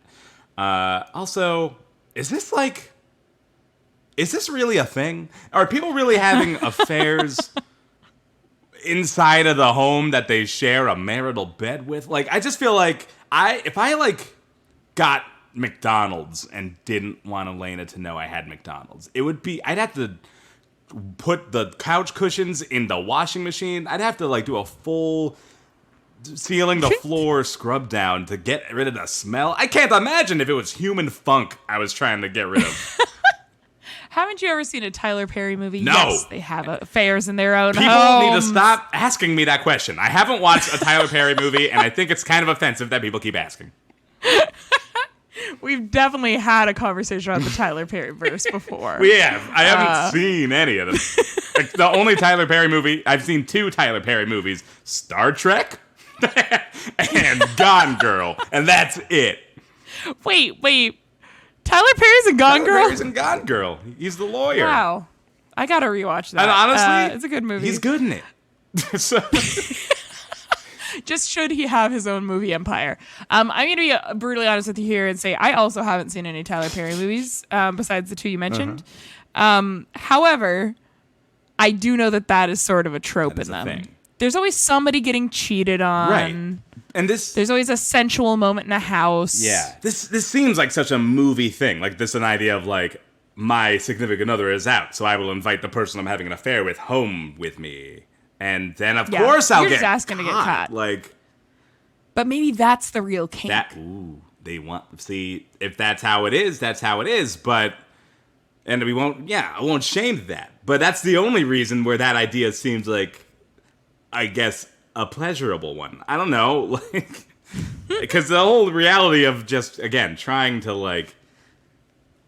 Also, is this really a thing? Are people really having affairs inside of the home that they share a marital bed with? Like, I just feel like if I got McDonald's and didn't want Elena to know I had McDonald's, I'd have to put the couch cushions in the washing machine. I'd have to do a full ceiling the floor scrub down to get rid of the smell. I can't imagine if it was human funk I was trying to get rid of. Haven't you ever seen a Tyler Perry movie? No. Yes, they have affairs in their own People homes. need to stop asking me that question. I haven't watched a Tyler Perry movie, and I think it's kind of offensive that people keep asking. We've definitely had a conversation about the Tyler Perry verse before. We have. I haven't seen any of them. The only Tyler Perry movie, I've seen 2 Tyler Perry movies, Star Trek and Gone Girl, and that's it. Wait. Tyler Perry's in Gone Girl? Tyler Perry's in Gone Girl. He's the lawyer. Wow. I gotta rewatch that. And honestly, it's a good movie. He's good in it. So. Just should he have his own movie empire? I'm going to be brutally honest with you here and say I also haven't seen any Tyler Perry movies besides the 2 you mentioned. However, I do know that is sort of a trope in them. Thing. There's always somebody getting cheated on. Right. And there's always a sensual moment in a house. Yeah. This seems like such a movie thing. An idea of my significant other is out, so I will invite the person I'm having an affair with home with me. And then, of course, I'll get asking to get caught. But maybe that's the real kink. If that's how it is, that's how it is. But, and I won't shame that. But that's the only reason where that idea seems I guess, a pleasurable one. I don't know. Because the whole reality of just, again, trying to,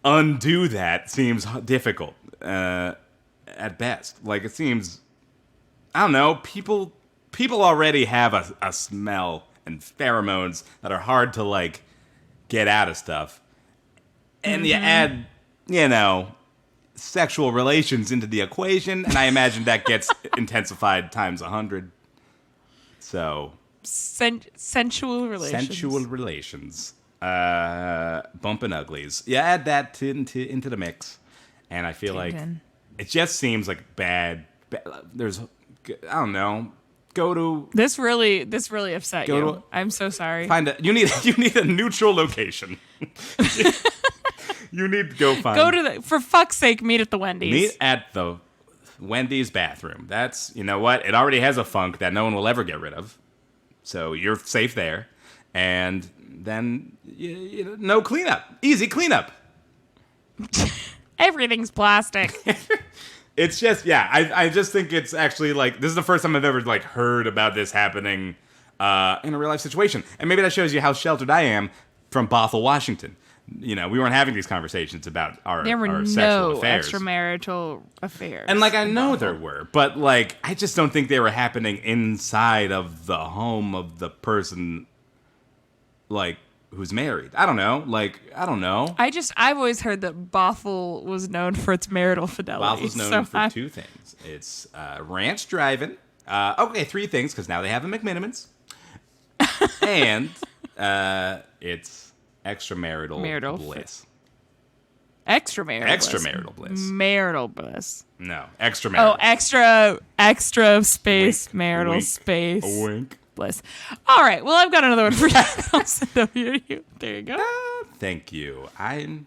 undo that seems difficult. at best. Like, it seems, I don't know, people already have a smell and pheromones that are hard to, like, get out of stuff. And you add, sexual relations into the equation, and I imagine that gets intensified times 100. So... sensual relations. Sensual relations. Bumping uglies. Yeah, add that into the mix. And I feel like it just seems like bad. There's, I don't know. Go to this really upset you. I'm so sorry. You need a neutral location. You need to go find. For fuck's sake, meet at the Wendy's. Meet at the Wendy's bathroom. That's, you know what? It already has a funk that no one will ever get rid of. So you're safe there. And then, no cleanup. Easy cleanup. Everything's plastic. It's just, I just think it's actually, like, this is the first time I've ever, like, heard about this happening in a real-life situation. And maybe that shows you how sheltered I am from Bothell, Washington. We weren't having these conversations about our sexual affairs. Extramarital affairs. And, like, I know there were, but, like, I just don't think they were happening inside of the home of the person, like, who's married. I don't know. I've always heard that Bothell was known for its marital fidelity. Bothell's known for two things. It's ranch driving. Okay, three things, because now they have a McMinimans. And it's extramarital bliss. Extramarital bliss. Marital bliss. No, extramarital. Oh, extra space, wink, marital wink, space. A wink. Bliss. All right, well, I've got another one for you. I'll send over to you. There you go. Thank you. I'm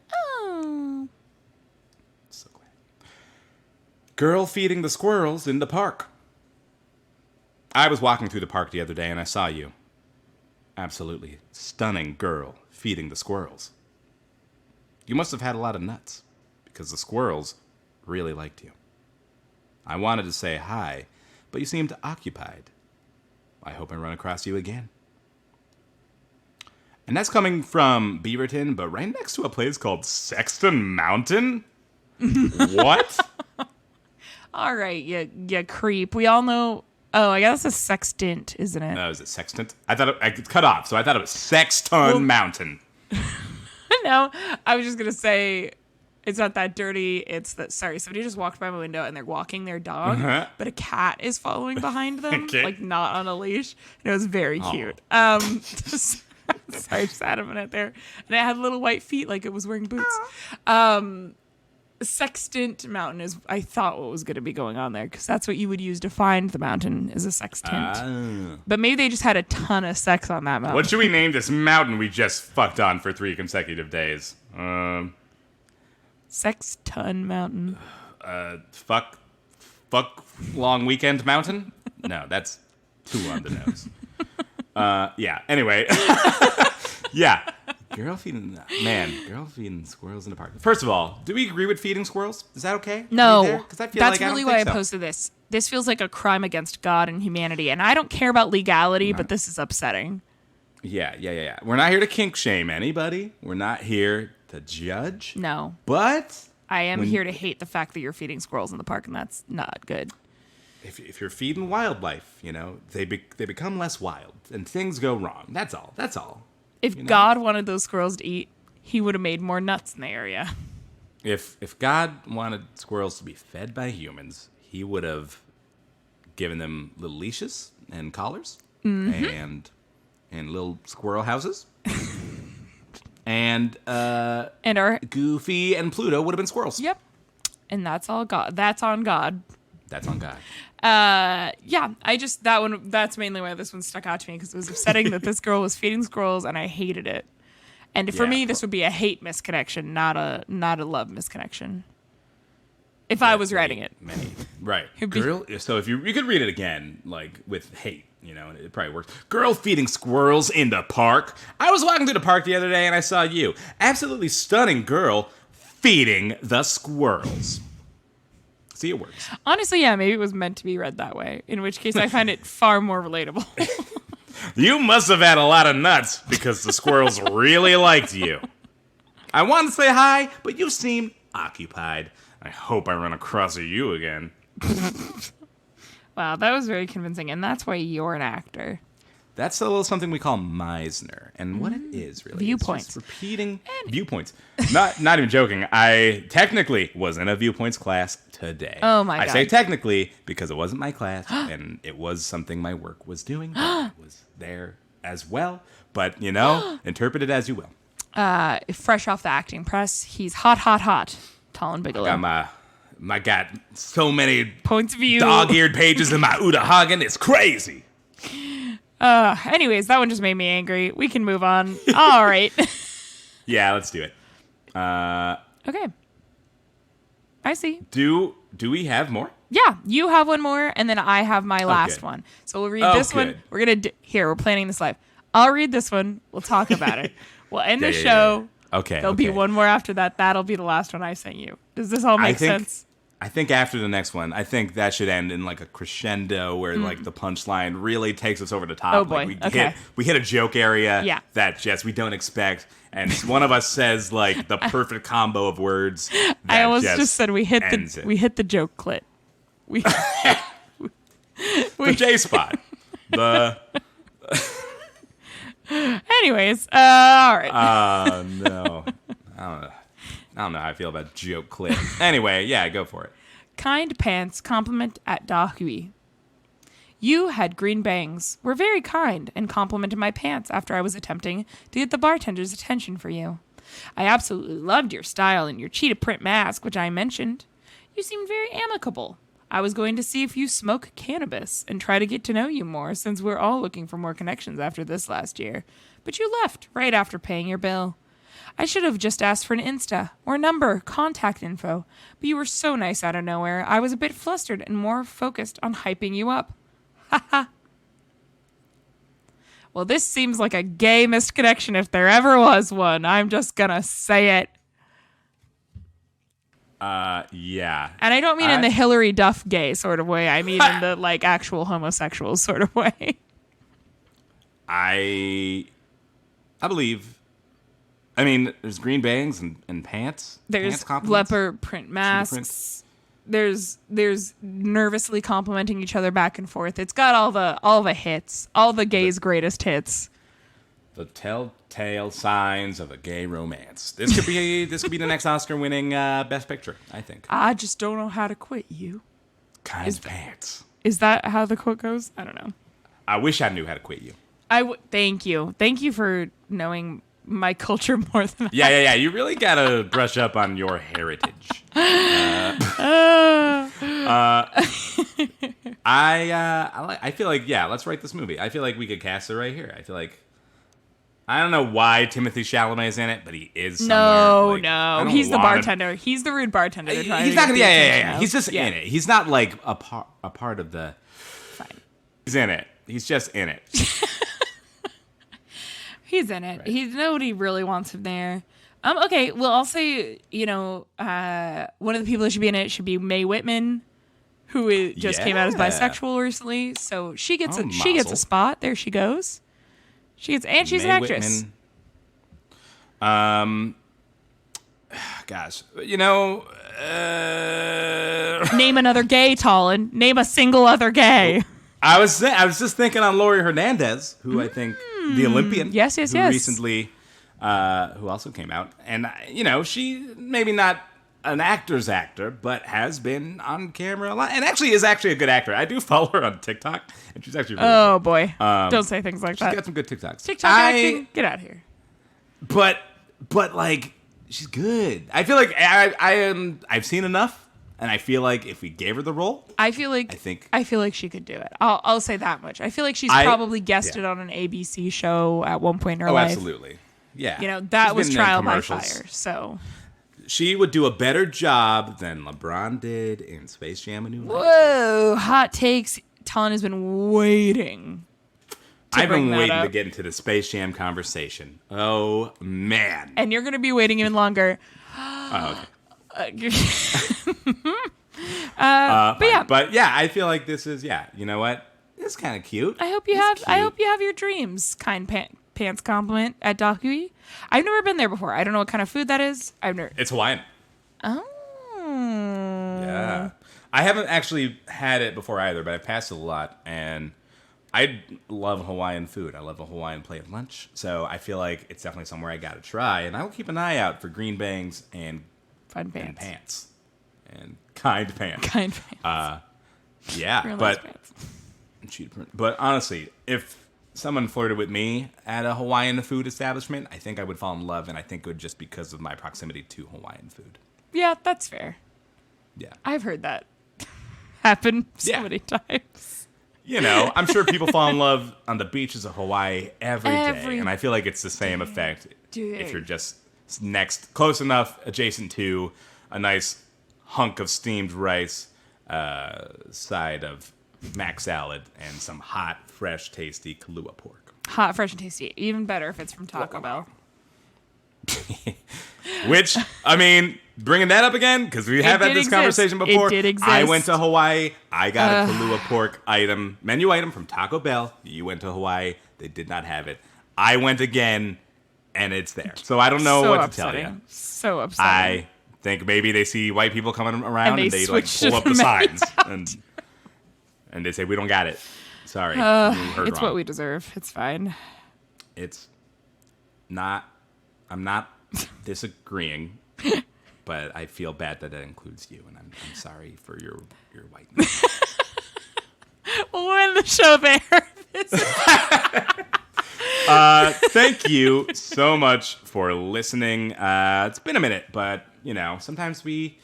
so glad. Girl feeding the squirrels in the park. I was walking through the park the other day and I saw you. Absolutely stunning girl feeding the squirrels. You must have had a lot of nuts because the squirrels really liked you. I wanted to say hi, but you seemed occupied. I hope I run across you again. And that's coming from Beaverton, but right next to a place called Sexton Mountain? What? All right, you creep. We all know... Oh, I guess it's a sextant, isn't it? No, is it sextant? I thought it cut off, so I thought it was Sexton Mountain. No, I was just going to say... It's not that dirty. It's that, sorry, somebody just walked by my window and they're walking their dog, but a cat is following behind them, like not on a leash. And it was very cute. Sorry, just had a minute there. And it had little white feet like it was wearing boots. Sextant Mountain is, I thought, what was going to be going on there, because that's what you would use to find the mountain, is a sextant. But maybe they just had a ton of sex on that mountain. What should we name this mountain we just fucked on for 3 consecutive days? Sexton Mountain. Fuck long weekend mountain? No, that's too on the nose. Yeah, anyway. Yeah. Girl feeding squirrels in the park. First of all, do we agree with feeding squirrels? Is that okay? No. Because I feel that's like really why I posted this. This feels like a crime against God and humanity. And I don't care about legality, but this is upsetting. Yeah. We're not here to kink shame anybody. We're not here to judge. No. But I am here to hate the fact that you're feeding squirrels in the park, and that's not good. If you're feeding wildlife, they become less wild, and things go wrong. That's all. If God wanted those squirrels to eat, he would have made more nuts in the area. If God wanted squirrels to be fed by humans, he would have given them little leashes and collars and little squirrel houses. And our Goofy and Pluto would have been squirrels. Yep. And that's all God. That's on God. That's on God. Yeah, that's mainly why this one stuck out to me, because it was upsetting that this girl was feeding squirrels and I hated it. And for me, this would be a hate misconnection, not a love misconnection. If I was writing it. Right. Girl, so if you could read it again, like with hate, and it probably works. Girl feeding squirrels in the park. I was walking through the park the other day and I saw you. Absolutely stunning girl feeding the squirrels. See, it works. Honestly, yeah, maybe it was meant to be read that way, in which case I find it far more relatable. You must have had a lot of nuts because the squirrels really liked you. I wanted to say hi, but you seem occupied. I hope I run across you again. Wow, that was very convincing, and that's why you're an actor. That's a little something we call Meisner, and what it is really Viewpoints. is just repeating viewpoints. Not even joking. I technically was in a viewpoints class today. Oh my God. I say technically because it wasn't my class, and it was something my work was doing. But it was there as well, but interpret it as you will. Fresh off the acting press, he's hot. Talon Bigelow. I got so many Points of view. dog-eared pages in my Uta Hagen. It's crazy. Anyways, that one just made me angry. We can move on. All right. Yeah, let's do it. Okay. I see. Do we have more? Yeah, you have one more, and then I have my last good. one. So we'll read this one. good. We're gonna we're planning this live. I'll read this one. We'll talk about it. We'll end the show. Yeah. Okay. There'll be one more after that. That'll be the last one I sent you. Does this all make sense? I think after the next one, I think that should end in like a crescendo where like the punchline really takes us over the top. Oh boy. Like we hit a joke area Yeah. that just we don't expect, and one of us says like the perfect combo of words. I almost just said we hit the joke clit. We the J spot. Anyways, all right. No. I don't know how I feel about joke clip. Anyway, yeah, go for it. Kind pants compliment at Dahui. You had green bangs, were very kind, and complimented my pants after I was attempting to get the bartender's attention for you. I absolutely loved your style and your cheetah print mask, which I mentioned. You seemed very amicable. I was going to see if you smoke cannabis and try to get to know you more, since we're all looking for more connections after this last year. But you left right after paying your bill. I should have just asked for an Insta or number, contact info, but you were so nice out of nowhere, I was a bit flustered and more focused on hyping you up. Haha. Well, this seems like a gay misconnection if there ever was one. I'm just gonna say it. Yeah. And I don't mean in the Hillary Duff gay sort of way. I mean in the like actual homosexual sort of way. I believe. I mean, there's green bangs and pants. There's pants leopard print masks. There's nervously complimenting each other back and forth. It's got all the hits, all the gays' greatest hits. The telltale signs of a gay romance. This could be the next Oscar-winning Best Picture, I think. I just don't know how to quit you. Kind pants. Is that how the quote goes? I don't know. I wish I knew how to quit you. Thank you. Thank you for knowing my culture more than Yeah. You really gotta brush up on your heritage. I feel like let's write this movie. I feel like we could cast it right here. I feel like I don't know why Timothy Chalamet's in it, but he is somewhere. No. He's the bartender. He's the rude bartender. He's not gonna. Yeah. He's just in it. He's not like a part of the. Fine. He's in it. He's just in it. He's in it. Right. Nobody really wants him there. Okay, well, I'll say, one of the people that should be in it should be Mae Whitman, who just came out as bisexual recently. So she gets a spot. There she goes. She's an actress. Whitman. Gosh, Name another gay, Talon. Name a single other gay. I was just thinking on Laurie Hernandez, who I think the Olympian, yes, who recently, who also came out, and she maybe not an actor's actor, but has been on camera a lot, and actually is a good actor. I do follow her on TikTok, and she's actually really good. Boy, don't say things like that. She's got some good TikToks. TikTok acting, get out of here. But like she's good. I feel like I've seen enough. And I feel like if we gave her the role, I feel like she could do it. I'll say that much. I feel like she's probably guested on an ABC show at one point in her life. Oh, absolutely. Yeah. That was trial by fire. So she would do a better job than LeBron did in Space Jam: A New Legacy. Whoa, hot takes. Talon has been waiting. I've been waiting to get into the Space Jam conversation. Oh man. And you're going to be waiting even longer. Oh, okay. But yeah, I feel like this is you know what? It's kind of cute. I hope you have your dreams. Kind pants compliment at Dahui. I've never been there before. I don't know what kind of food that is. It's Hawaiian. Oh, Yeah. I haven't actually had it before either, but I've passed it a lot, and I love Hawaiian food. I love a Hawaiian plate lunch, so I feel like it's definitely somewhere I gotta try, and I will keep an eye out for green bangs and Fun pants. and pants. And kind pants. Kind pants. Yeah, Real but nice pants. but honestly, if someone flirted with me at a Hawaiian food establishment, I think I would fall in love, and I think it would just because of my proximity to Hawaiian food. Yeah, that's fair. Yeah. I've heard that happen so Yeah. many times. You know, I'm sure people fall in love on the beaches of Hawaii every day, and I feel like it's the same effect if you're just close enough, adjacent to a nice hunk of steamed rice, side of mac salad, and some hot, fresh, tasty Kahlua pork. Hot, fresh, and tasty. Even better if it's from Taco Bell. Which, I mean, bringing that up again, because we have had this conversation before. It did exist. I went to Hawaii. I got a Kahlua pork menu item from Taco Bell. You went to Hawaii. They did not have it. I went again, and it's there. So I don't know what to tell you. So upsetting. I think maybe they see white people coming around and they like switched pull up the signs and they say, we don't got it. Sorry. You heard It's wrong. what we deserve. It's fine. It's not, I'm not disagreeing, but I feel bad that includes you, and I'm sorry for your whiteness. We'll end the show there. Thank you so much for listening. It's been a minute, but, you know, sometimes we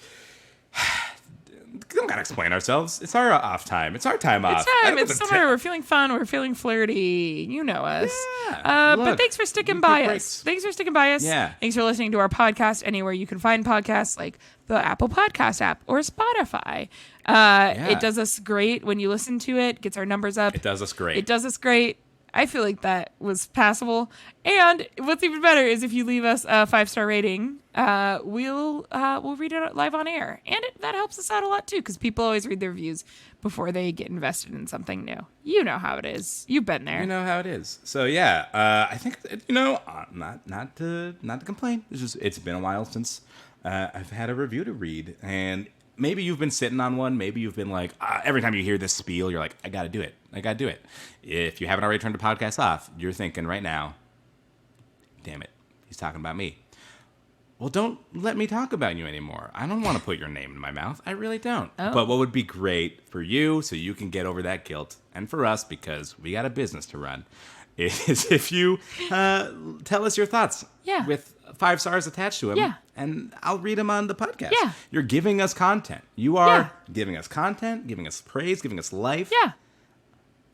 don't gotta explain ourselves. It's our off time. It's our time off. It's summer. We're feeling fun. We're feeling flirty. You know us. Yeah. But thanks for sticking by us. Thanks for sticking by us. Yeah. Thanks for listening to our podcast anywhere you can find podcasts, like the Apple Podcast app or Spotify. It does us great when you listen to it. Gets our numbers up. It does us great. It does us great. I feel like that was passable. And what's even better is if you leave us a 5-star rating, we'll read it live on air. And that helps us out a lot, too, because people always read their reviews before they get invested in something new. You know how it is. You've been there. You know how it is. So, yeah, I think, you know, not to complain. It's been a while since I've had a review to read. And maybe you've been sitting on one. Maybe you've been like, every time you hear this spiel, you're like, I got to do it. I got to do it. If you haven't already turned the podcast off, you're thinking right now, damn it, he's talking about me. Well, don't let me talk about you anymore. I don't want to put your name in my mouth. I really don't. Oh. But what would be great for you, so you can get over that guilt, and for us, because we got a business to run, is if you tell us your thoughts with 5 stars attached to them, and I'll read them on the podcast. Yeah. You're giving us content. You are giving us content, giving us praise, giving us life. Yeah.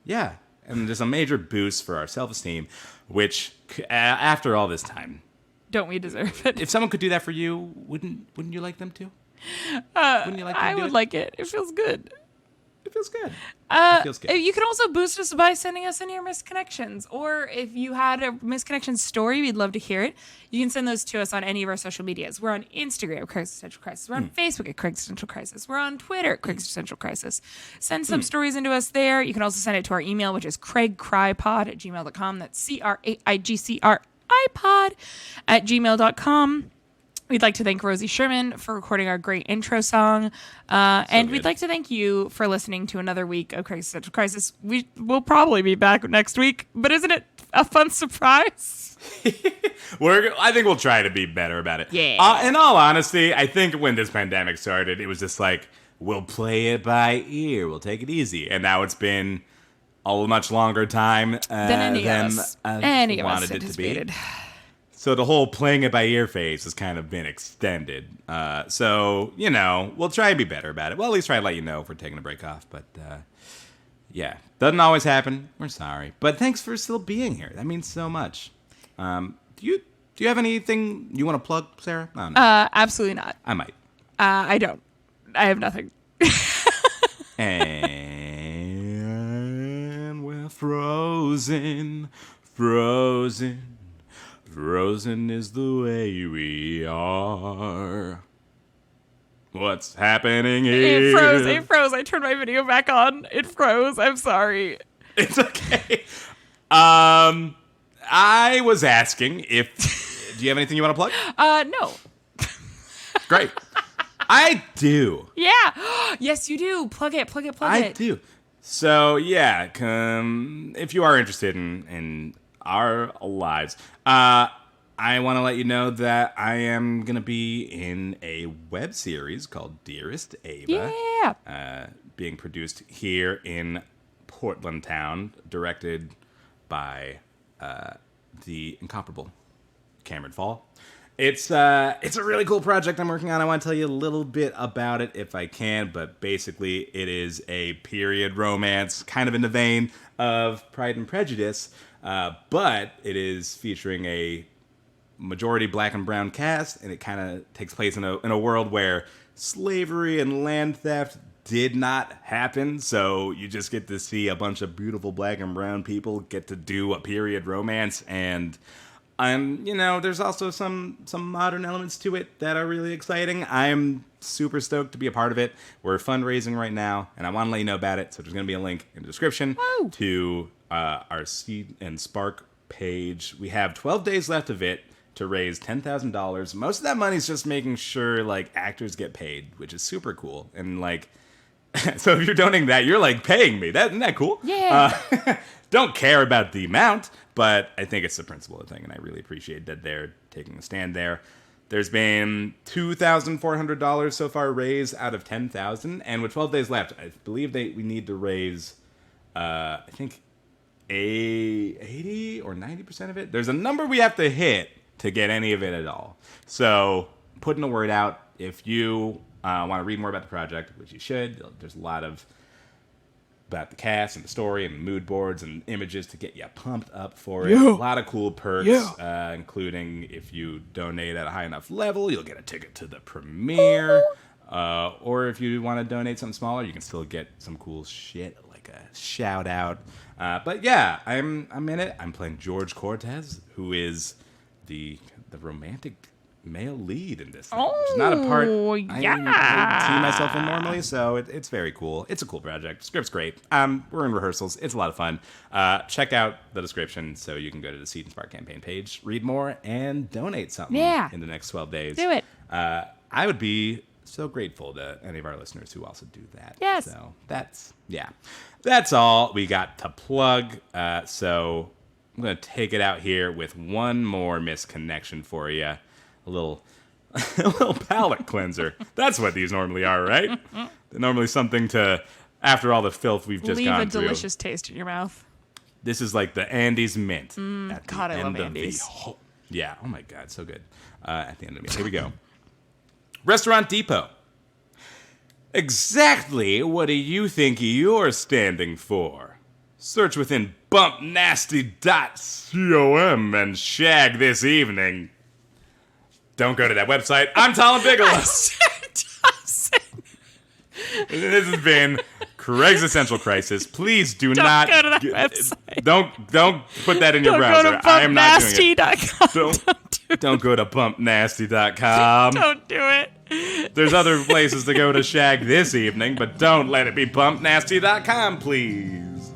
Yeah. And there's a major boost for our self-esteem, which, after all this time, Don't we deserve it? if someone could do that for you, wouldn't you like them to? Wouldn't you like them to I do would it? like it. It feels good. It feels good. It feels good. You can also boost us by sending us in your misconnections. Or if you had a misconnection story, we'd love to hear it. You can send those to us on any of our social medias. We're on Instagram at Craigslist Crisis. We're on Facebook at Craigslist Crisis. We're on Twitter at Craigslist Crisis. Send some stories into us there. You can also send it to our email, which is craigcrypod@gmail.com. That's CRAIGCRIPod@gmail.com. We'd like to thank Rosie Sherman for recording our great intro song. And we'd like to thank you for listening to another week of Craigslist Crisis. We will probably be back next week, but isn't it a fun surprise? I think we'll try to be better about it. Yeah. In all honesty, I think when this pandemic started, it was just like, we'll play it by ear. We'll take it easy. And now it's been a much longer time Than any of us wanted it to be. anticipated. So the whole playing it by ear phase has kind of been extended. So, you know, we'll try to be better about it. Well, at least try to let you know if we're taking a break off. But, yeah, doesn't always happen. We're sorry. But thanks for still being here. That means so much. Do you have anything you want to plug, Sarah? I don't know. Absolutely not. I might. I don't. I have nothing. And we're frozen. Frozen is the way we are. What's happening here? It froze. I turned my video back on. It froze. I'm sorry. It's okay. I was asking if... Do you have anything you want to plug? No. Great. I do. Yeah. Yes, you do. Plug it. I do. So, yeah, if you are interested in our lives, I want to let you know that I am going to be in a web series called Dearest Ava. Yeah. Being produced here in Portland town, directed by the incomparable Cameron Fall. It's a really cool project I'm working on. I want to tell you a little bit about it if I can, but basically it is a period romance, kind of in the vein of Pride and Prejudice, but it is featuring a majority black and brown cast, and it kind of takes place in a world where slavery and land theft did not happen, so you just get to see a bunch of beautiful black and brown people get to do a period romance, and there's also some modern elements to it that are really exciting. I'm super stoked to be a part of it. We're fundraising right now, and I want to let you know about it, so there's going to be a link in the description to our Seed and Spark page. We have 12 days left of it to raise $10,000. Most of that money is just making sure, like, actors get paid, which is super cool. And, like, so if you're donating that, you're, like, paying me. Isn't that cool? Yeah. Don't care about the amount, but I think it's the principle of the thing, and I really appreciate that they're taking a stand there. There's been $2,400 so far raised out of $10,000, and with 12 days left, I believe we need to raise, I think, 80 or 90% of it. There's a number we have to hit to get any of it at all. So, putting the word out, if you want to read more about the project, which you should, there's a lot about the cast and the story and mood boards and images to get you pumped up for it. A lot of cool perks, including if you donate at a high enough level, you'll get a ticket to the premiere. Or if you want to donate something smaller, you can still get some cool shit, like a shout out. But yeah, I'm in it. I'm playing George Cortez, who is the romantic male lead in this thing, which is not a part I see myself in normally, so it's very cool. It's a cool project. Script's great. We're in rehearsals. It's a lot of fun. Check out the description so you can go to the Seed and Spark campaign page, read more, and donate something in the next 12 days. Do it. I would be so grateful to any of our listeners who also do that. Yes. So that's all we got to plug. So I'm going to take it out here with one more misconnection for you. A little palate cleanser. That's what these normally are, right? They're normally something to, after all the filth we've just gone through. Leave a delicious taste in your mouth. This is like the Andes Mint. God, I love Andes. Yeah, oh my God, so good. At the end of the meal. Here we go. Restaurant Depot. Exactly what do you think you're standing for? Search within bumpnasty.com and shag this evening. Don't go to that website. I'm Tom Bigelow. This has been Craigslist Central Crisis. Please do not go to that website. Don't put that in your browser. I am not doing it. Don't go to bumpnasty.com. Don't do it. There's other places to go to shag this evening, but don't let it be bumpnasty.com, please.